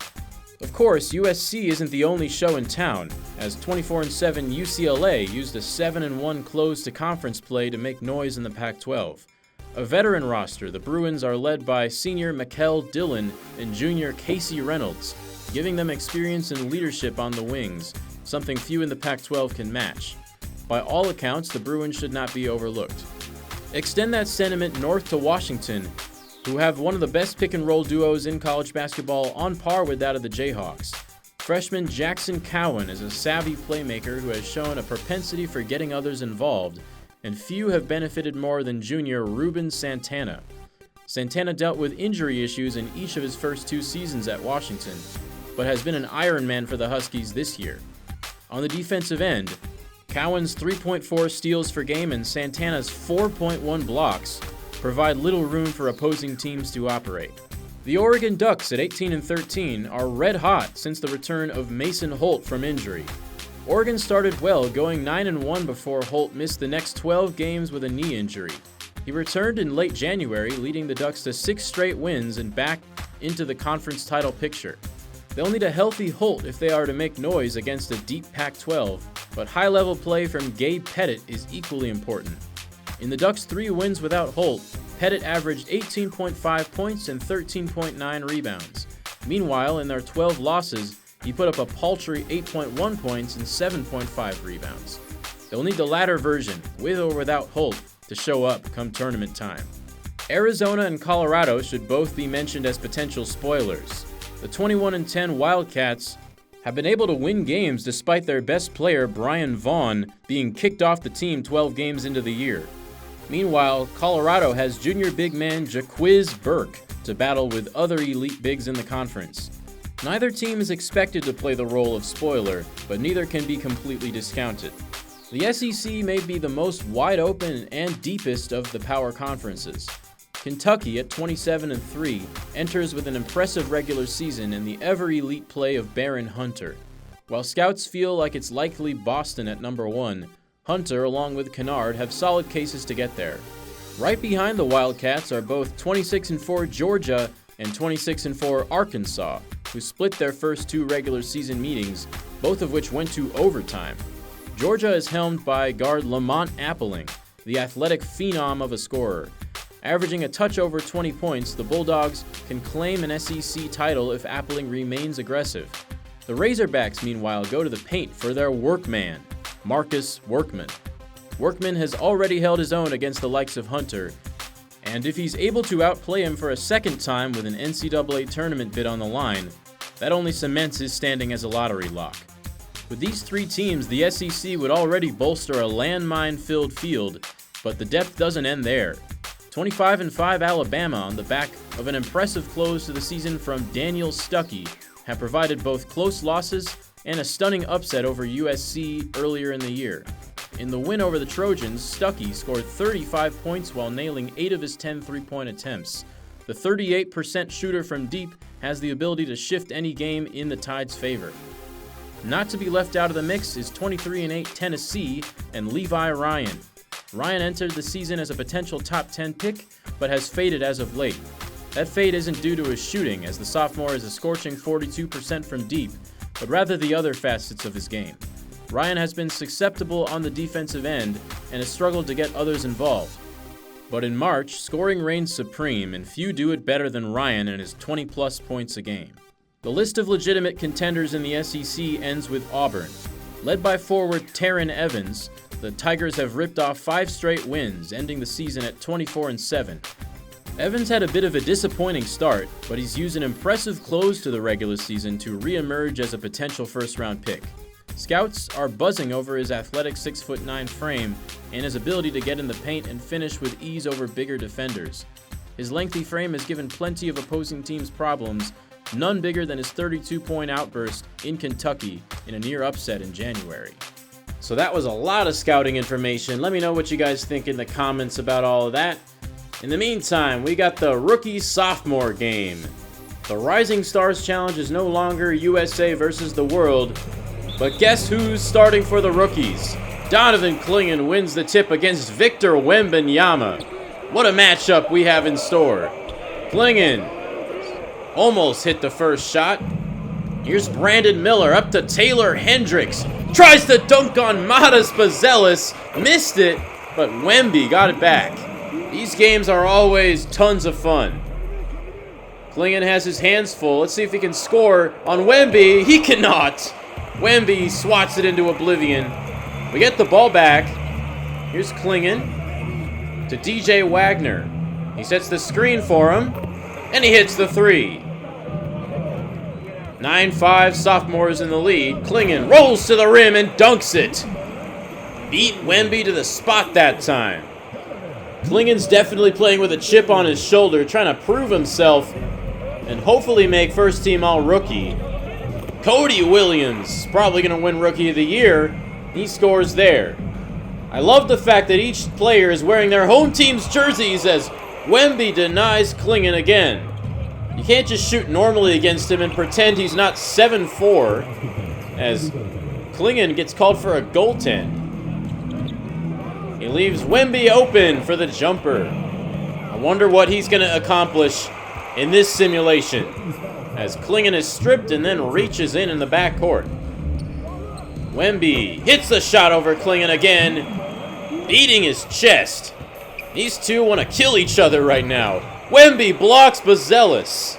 Of course, USC isn't the only show in town, as 24-7 UCLA used a 7-1 close to conference play to make noise in the Pac-12. A veteran roster, the Bruins are led by senior Mikal Dillon and junior Casey Reynolds, giving them experience and leadership on the wings, something few in the Pac-12 can match. By all accounts, the Bruins should not be overlooked. Extend that sentiment north to Washington, who have one of the best pick-and-roll duos in college basketball on par with that of the Jayhawks. Freshman Jackson Cowan is a savvy playmaker who has shown a propensity for getting others involved, and few have benefited more than junior Ruben Santana. Santana dealt with injury issues in each of his first 2 seasons at Washington, but has been an Iron Man for the Huskies this year. On the defensive end, Cowan's 3.4 steals per game and Santana's 4.1 blocks provide little room for opposing teams to operate. The Oregon Ducks at 18-13 are red hot since the return of Mason Holt from injury. Oregon started well, going 9-1 before Holt missed the next 12 games with a knee injury. He returned in late January, leading the Ducks to 6 straight wins and back into the conference title picture. They'll need a healthy Holt if they are to make noise against a deep Pac-12, but high-level play from Gabe Pettit is equally important. In the Ducks' 3 wins without Holt, Pettit averaged 18.5 points and 13.9 rebounds. Meanwhile, in their 12 losses, he put up a paltry 8.1 points and 7.5 rebounds. They'll need the latter version, with or without Holt, to show up come tournament time. Arizona and Colorado should both be mentioned as potential spoilers. The 21-10 Wildcats have been able to win games despite their best player, Brian Vaughn, being kicked off the team 12 games into the year. Meanwhile, Colorado has junior big man Jaquiz Burke to battle with other elite bigs in the conference. Neither team is expected to play the role of spoiler, but neither can be completely discounted. The SEC may be the most wide open and deepest of the power conferences. Kentucky, at 27-3, enters with an impressive regular season in the ever-elite play of Baron Hunter. While scouts feel like it's likely Boston at number 1, Hunter, along with Kennard, have solid cases to get there. Right behind the Wildcats are both 26-4 Georgia and 26-4 Arkansas, who split their first 2 regular season meetings, both of which went to overtime. Georgia is helmed by guard Lamont Appling, the athletic phenom of a scorer. Averaging a touch over 20 points, the Bulldogs can claim an SEC title if Appling remains aggressive. The Razorbacks, meanwhile, go to the paint for their workman, Marcus Workman. Workman has already held his own against the likes of Hunter, and if he's able to outplay him for a second time with an NCAA tournament bid on the line, that only cements his standing as a lottery lock. With these 3 teams, the SEC would already bolster a landmine-filled field, but the depth doesn't end there. 25-5 Alabama, on the back of an impressive close to the season from Daniel Stuckey, have provided both close losses and a stunning upset over USC earlier in the year. In the win over the Trojans, Stuckey scored 35 points while nailing 8 of his 10 three-point attempts. The 38% shooter from deep has the ability to shift any game in the Tide's favor. Not to be left out of the mix is 23-8 Tennessee and Levi Ryan. Ryan entered the season as a potential top 10 pick, but has faded as of late. That fade isn't due to his shooting, as the sophomore is a scorching 42% from deep, but rather the other facets of his game. Ryan has been susceptible on the defensive end and has struggled to get others involved. But in March, scoring reigns supreme, and few do it better than Ryan and his 20-plus points a game. The list of legitimate contenders in the SEC ends with Auburn. Led by forward Taryn Evans, the Tigers have ripped off 5 straight wins, ending the season at 24-7. Evans had a bit of a disappointing start, but he's used an impressive close to the regular season to re-emerge as a potential first-round pick. Scouts are buzzing over his athletic 6'9" frame and his ability to get in the paint and finish with ease over bigger defenders. His lengthy frame has given plenty of opposing teams problems, none bigger than his 32-point outburst in Kentucky in a near upset in January. So that was a lot of scouting information. Let me know what you guys think in the comments about all of that. In the meantime, we got the rookie-sophomore game. The Rising Stars Challenge is no longer USA versus the world, but guess who's starting for the rookies? Donovan Clingan wins the tip against Victor Wembanyama. What a matchup we have in store. Clingan almost hit the first shot. Here's Brandon Miller up to Taylor Hendricks. Tries to dunk on Matas Bazelis. Missed it, but Wemby got it back. These games are always tons of fun. Clingan has his hands full. Let's see if he can score on Wemby. He cannot. Wemby swats it into oblivion. We get the ball back. Here's Clingan to DJ Wagner. He sets the screen for him, and he hits the 3. 9-5 sophomores in the lead. Clingan rolls to the rim and dunks it. Beat Wemby to the spot that time. Clingan's definitely playing with a chip on his shoulder, trying to prove himself and hopefully make first team all-rookie. Cody Williams, probably going to win Rookie of the Year. He scores there. I love the fact that each player is wearing their home team's jerseys as Wemby denies Clingan again. You can't just shoot normally against him and pretend he's not 7'4", as Clingan gets called for a goaltend. He leaves Wemby open for the jumper. I wonder what he's going to accomplish in this simulation, as Klingon is stripped and then reaches in the backcourt. Wemby hits the shot over Klingon again, beating his chest. These two want to kill each other right now. Wemby blocks Bazelis.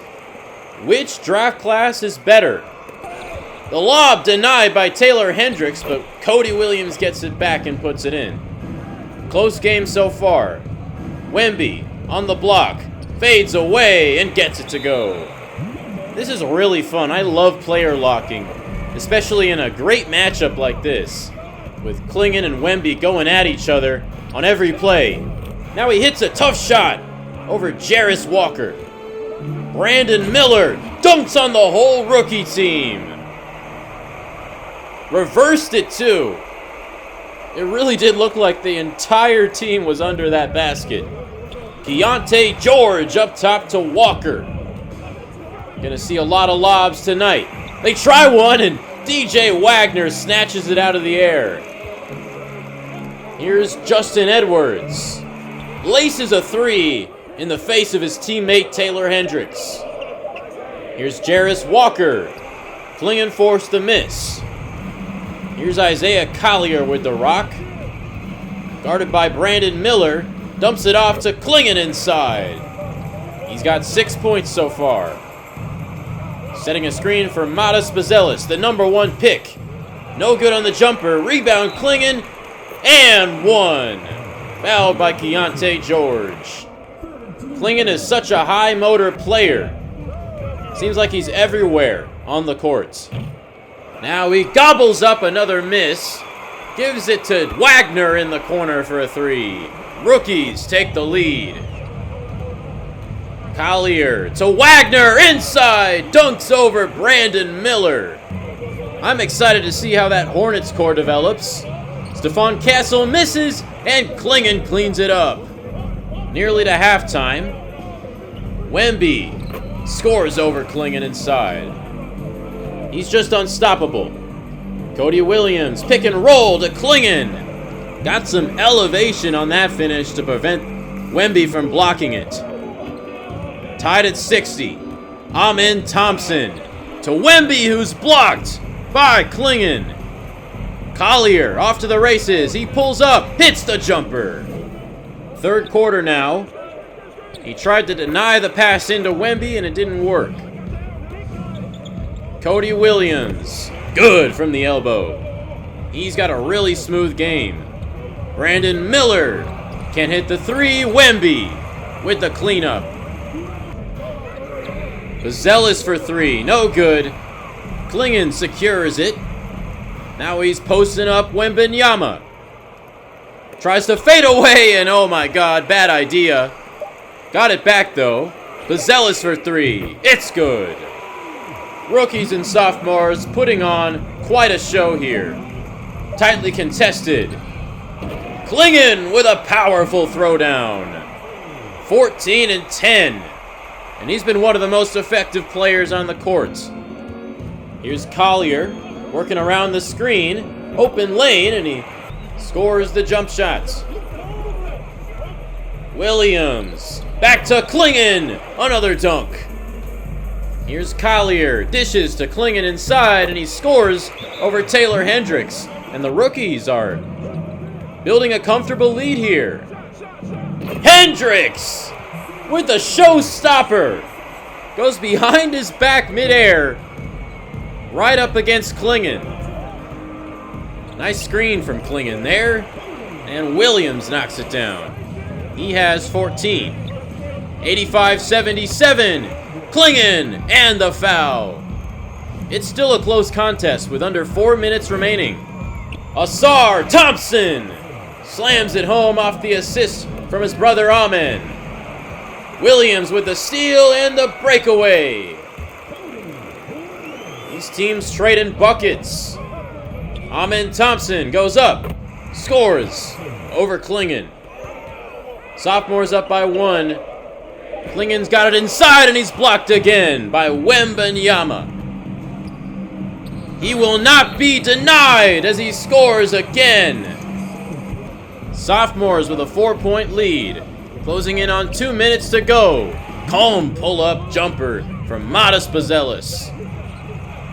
Which draft class is better? The lob denied by Taylor Hendricks, but Cody Williams gets it back and puts it in. Close game so far. Wemby on the block, fades away and gets it to go. This is really fun. I love player locking, especially in a great matchup like this, with Klingon and Wemby going at each other on every play. Now he hits a tough shot over Jarris Walker. Brandon Miller dunks on the whole rookie team. Reversed it too. It really did look like the entire team was under that basket. Keontae George up top to Walker. Gonna see a lot of lobs tonight. They try one and DJ Wagner snatches it out of the air. Here's Justin Edwards. Laces a three in the face of his teammate Taylor Hendricks. Here's Jarris Walker. Klingon forced the miss. Here's Isaiah Collier with the rock. Guarded by Brandon Miller. Dumps it off to Klingon inside. He's got 6 points so far. Setting a screen for Matas Bazelis, the number 1 pick. No good on the jumper. Rebound Klingon. And one. Fouled by Keontae George. Klingon is such a high motor player. Seems like he's everywhere on the court. Now he gobbles up another miss. Gives it to Wagner in the corner for a three. Rookies take the lead. Collier to Wagner inside. Dunks over Brandon Miller. I'm excited to see how that Hornets core develops. Stephon Castle misses and Klingon cleans it up. Nearly to halftime. Wemby scores over Klingon inside. He's just unstoppable. Cody Williams pick and roll to Klingon. Got some elevation on that finish to prevent Wemby from blocking it. Tied at 60. Amen Thompson to Wemby, who's blocked by Klingon. Collier off to the races. He pulls up, hits the jumper. Third quarter now. He tried to deny the pass into Wemby and it didn't work. Cody Williams, good from the elbow. He's got a really smooth game. Brandon Miller can't hit the three. Wemby with the cleanup. Bazelis for three, no good. Klingon secures it. Now he's posting up Wembanyama. Tries to fade away, and oh my god, bad idea. Got it back though. Bazelis for three. It's good. Rookies and sophomores putting on quite a show here. Tightly contested. Klingon with a powerful throwdown. 14 and 10. And he's been one of the most effective players on the court. Here's Collier working around the screen. Open lane, and he scores the jump shots. Williams. Back to Klingon. Another dunk. Here's Collier. Dishes to Klingon inside, and he scores over Taylor Hendricks. And the rookies are building a comfortable lead here. Hendricks with the showstopper. Goes behind his back midair. Right up against Klingon. Nice screen from Klingon there. And Williams knocks it down. He has 14. 85-77. Klingon and the foul. It's still a close contest with under 4 minutes remaining. Asar Thompson slams it home off the assist from his brother Amen. Williams with the steal and the breakaway. These teams trading buckets. Amen Thompson goes up, scores over Klingon. Sophomores up by 1. Klingon's got it inside, and he's blocked again by Wembanyama. He will not be denied as he scores again. Sophomores with a 4-point lead. Closing in on 2 minutes to go Calm pull-up jumper from Modest Bazelis.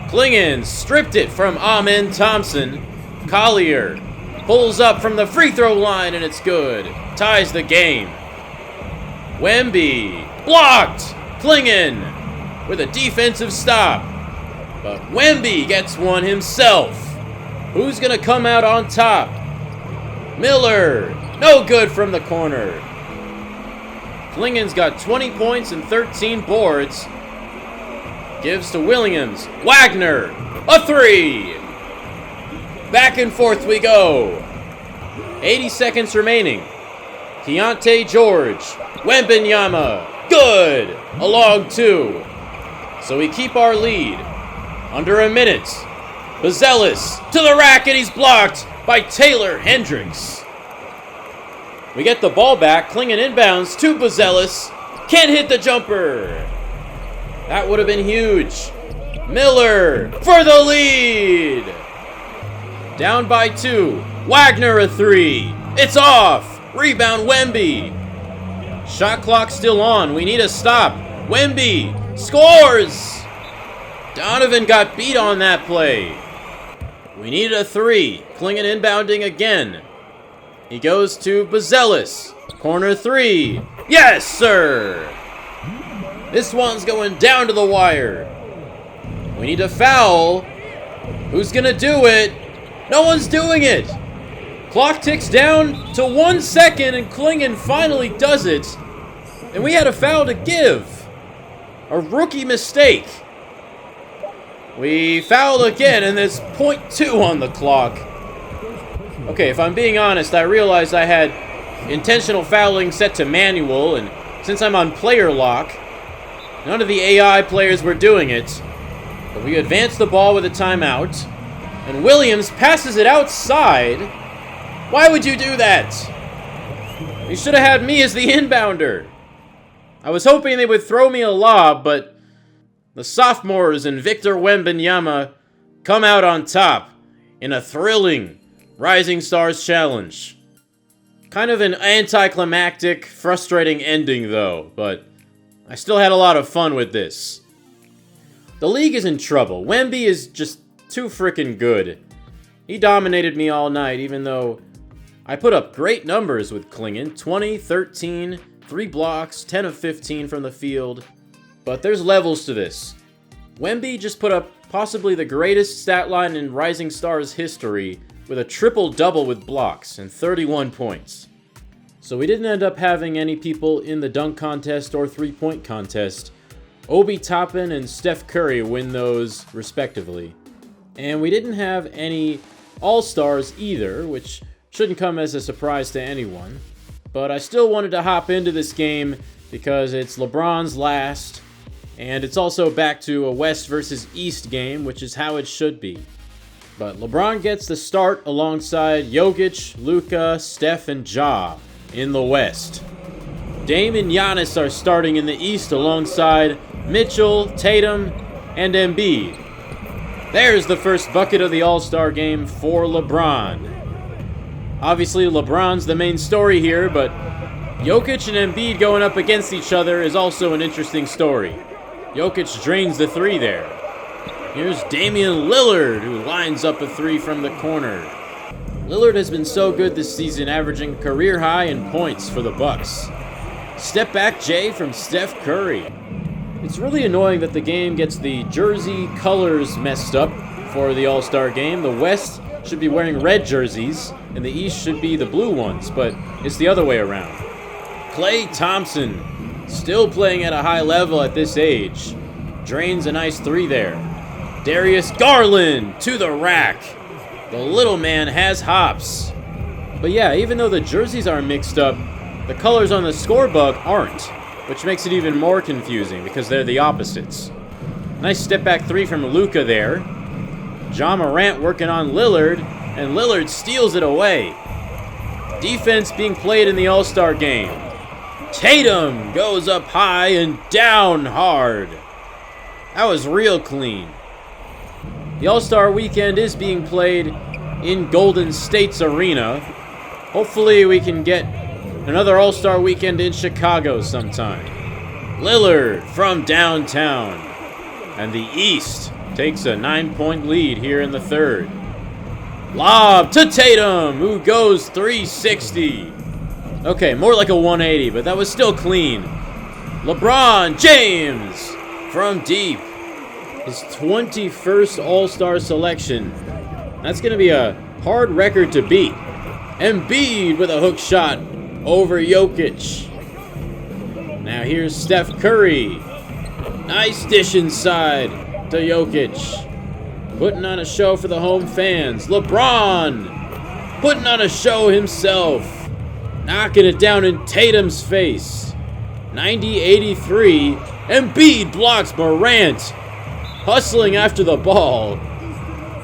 Klingon stripped it from Amen Thompson. Collier pulls up from the free throw line and it's good. Ties the game. Wemby blocked. Klingon with a defensive stop. But Wemby gets one himself. Who's gonna come out on top? Miller, no good from the corner. Klingon's got 20 points and 13 boards. Gives to Williams. Wagner, a three. Back and forth we go. 80 seconds remaining. Keontae George, Wembanyama, good. A long two. So we keep our lead. Under a minute. Bazelis to the rack and he's blocked by Taylor Hendricks. We get the ball back. Klingon inbounds to Bazelis. Can't hit the jumper. That would have been huge. Miller for the lead. Down by two. Wagner a three. It's off. Rebound Wemby. Shot clock still on. We need a stop. Wemby scores. Donovan got beat on that play. We needed a three. Klingon inbounding again. He goes to Bazelis. Corner three. Yes, sir. This one's going down to the wire. We need a foul. Who's going to do it? No one's doing it. Clock ticks down to 1 second and Klingon finally does it. And we had a foul to give. A rookie mistake. We foul again and there's 0.2 on the clock. Okay, if I'm being honest, I realized I had intentional fouling set to manual, and since I'm on player lock, none of the AI players were doing it. But we advance the ball with a timeout, and Williams passes it outside. Why would you do that? You should have had me as the inbounder. I was hoping they would throw me a lob, but the sophomores and Victor Wembanyama come out on top in a thrilling Rising Stars challenge. Kind of an anticlimactic, frustrating ending though, but I still had a lot of fun with this. The league is in trouble. Wemby is just too freaking good. He dominated me all night, even though I put up great numbers with Klingon. 20, 13, 3 blocks, 10 of 15 from the field. But there's levels to this. Wemby just put up possibly the greatest stat line in Rising Stars history with a triple-double with blocks and 31 points. So we didn't end up having any people in the dunk contest or three-point contest. Obi Toppin and Steph Curry win those respectively. And we didn't have any All-Stars either, which shouldn't come as a surprise to anyone. But I still wanted to hop into this game because it's LeBron's last, and it's also back to a West versus East game, which is how it should be. But LeBron gets the start alongside Jokic, Luka, Steph, and Ja in the West. Dame and Giannis are starting in the East alongside Mitchell, Tatum, and Embiid. There's the first bucket of the All-Star game for LeBron. Obviously, LeBron's the main story here, but Jokic and Embiid going up against each other is also an interesting story. Jokic drains the three there. Here's Damian Lillard, who lines up a three from the corner. Lillard has been so good this season, averaging career high in points for the Bucks. Step back J from Steph Curry. It's really annoying that the game gets the jersey colors messed up for the All-Star game. The West should be wearing red jerseys, and the East should be the blue ones, but it's the other way around. Klay Thompson, still playing at a high level at this age. Drains a nice three there. Darius Garland to the rack. The little man has hops. But yeah, even though the jerseys are mixed up, the colors on the scorebook aren't, which makes it even more confusing because they're the opposites. Nice step back three from Luka there. Ja Morant working on Lillard, and Lillard steals it away. Defense being played in the All-Star game. Tatum goes up high and down hard. That was real clean. The All-Star Weekend is being played in Golden State's arena. Hopefully we can get another All-Star Weekend in Chicago sometime. Lillard from downtown. And the East takes a 9-point lead here in the third. Lob to Tatum, who goes 360. Okay, more like a 180, but that was still clean. LeBron James from deep. His 21st All-Star selection. That's going to be a hard record to beat. Embiid with a hook shot over Jokic. Now here's Steph Curry. Nice dish inside to Jokic. Putting on a show for the home fans. LeBron putting on a show himself. Knocking it down in Tatum's face. 90-83. Embiid blocks Morant. Hustling after the ball.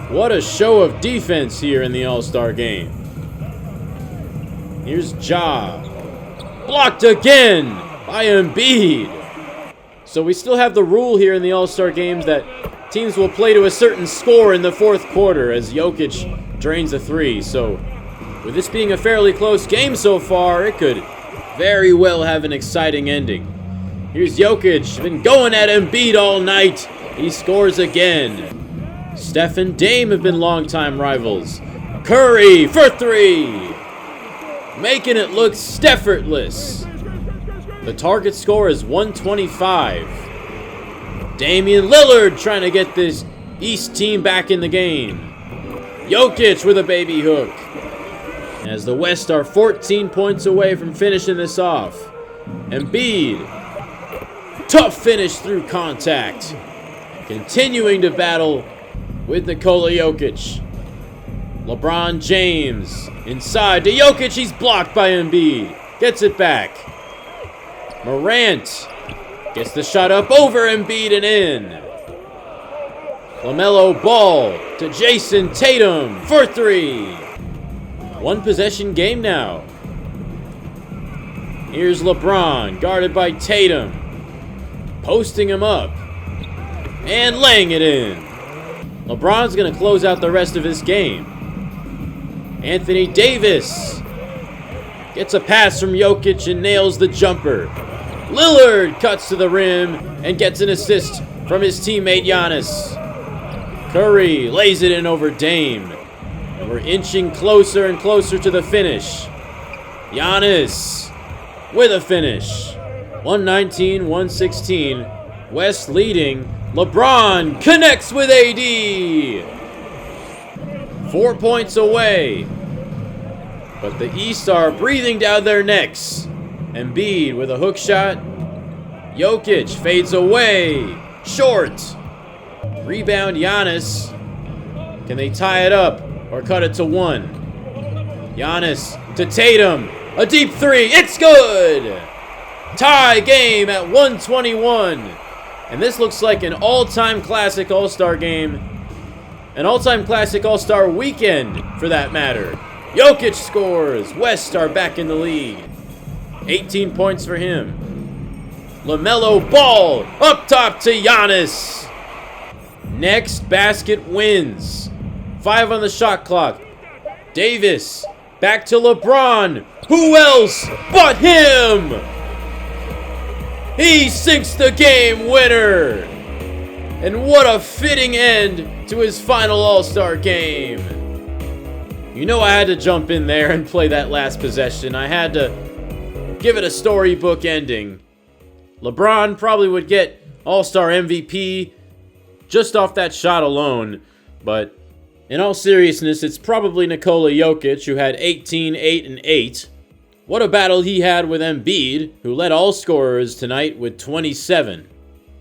What a show of defense here in the All-Star game. Here's Ja. Blocked again by Embiid. So we still have the rule here in the All-Star games that teams will play to a certain score in the fourth quarter as Jokic drains a three. So with this being a fairly close game so far, it could very well have an exciting ending. Here's Jokic, been going at Embiid all night. He scores again. Steph and Dame have been longtime rivals. Curry for three. Making it look Steffortless. The target score is 125. Damian Lillard trying to get this East team back in the game. Jokic with a baby hook. As the West are 14 points away from finishing this off. Embiid. Tough finish through contact. Continuing to battle with Nikola Jokic. LeBron James inside to Jokic. He's blocked by Embiid. Gets it back. Morant gets the shot up over Embiid and in. LaMelo Ball to Jason Tatum for three. One possession game now. Here's LeBron guarded by Tatum. Posting him up. And laying it in. LeBron's going to close out the rest of this game. Anthony Davis gets a pass from Jokic and nails the jumper. Lillard cuts to the rim and gets an assist from his teammate Giannis. Curry lays it in over Dame. And we're inching closer and closer to the finish. Giannis with a finish. 119-116. West leading. LeBron connects with AD. 4 points away. But the East are breathing down their necks. Embiid with a hook shot. Jokic fades away. Short. Rebound Giannis. Can they tie it up or cut it to one? Giannis to Tatum. A deep three. It's good. Tie game at 121. And this looks like an all-time classic All-Star game. An all-time classic All-Star weekend, for that matter. Jokic scores. West are back in the lead. 18 points for him. LaMelo Ball up top to Giannis. Next basket wins. 5 on the shot clock. Davis back to LeBron. Who else but him? He sinks the game winner. And what a fitting end to his final All-Star game. You know I had to jump in there and play that last possession. I had to give it a storybook ending. LeBron probably would get All-Star MVP just off that shot alone. But in all seriousness, it's probably Nikola Jokic, who had 18, 8, and 8. What a battle he had with Embiid, who led all scorers tonight with 27.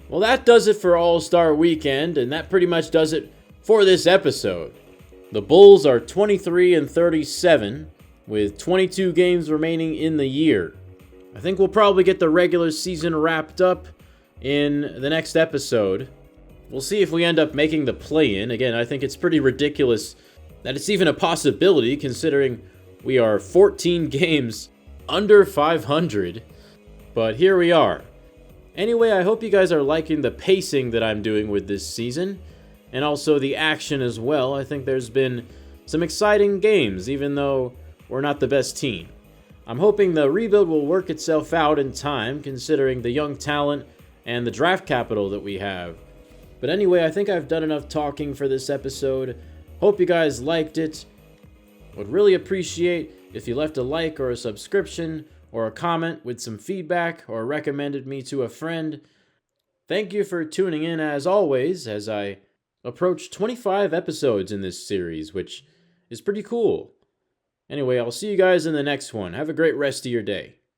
Well, that does it for All-Star Weekend, and that pretty much does it for this episode. The Bulls are 23-37, with 22 games remaining in the year. I think we'll probably get the regular season wrapped up in the next episode. We'll see if we end up making the play-in. Again, I think it's pretty ridiculous that it's even a possibility, considering we are 14 games under 500, but here we are. Anyway, I hope you guys are liking the pacing that I'm doing with this season, and also the action as well. I think there's been some exciting games, even though we're not the best team. I'm hoping the rebuild will work itself out in time, considering the young talent and the draft capital that we have. But anyway, I think I've done enough talking for this episode. Hope you guys liked it. Would really appreciate if you left a like or a subscription or a comment with some feedback or recommended me to a friend. Thank you for tuning in as always as I approach 25 episodes in this series, which is pretty cool. Anyway, I'll see you guys in the next one. Have a great rest of your day.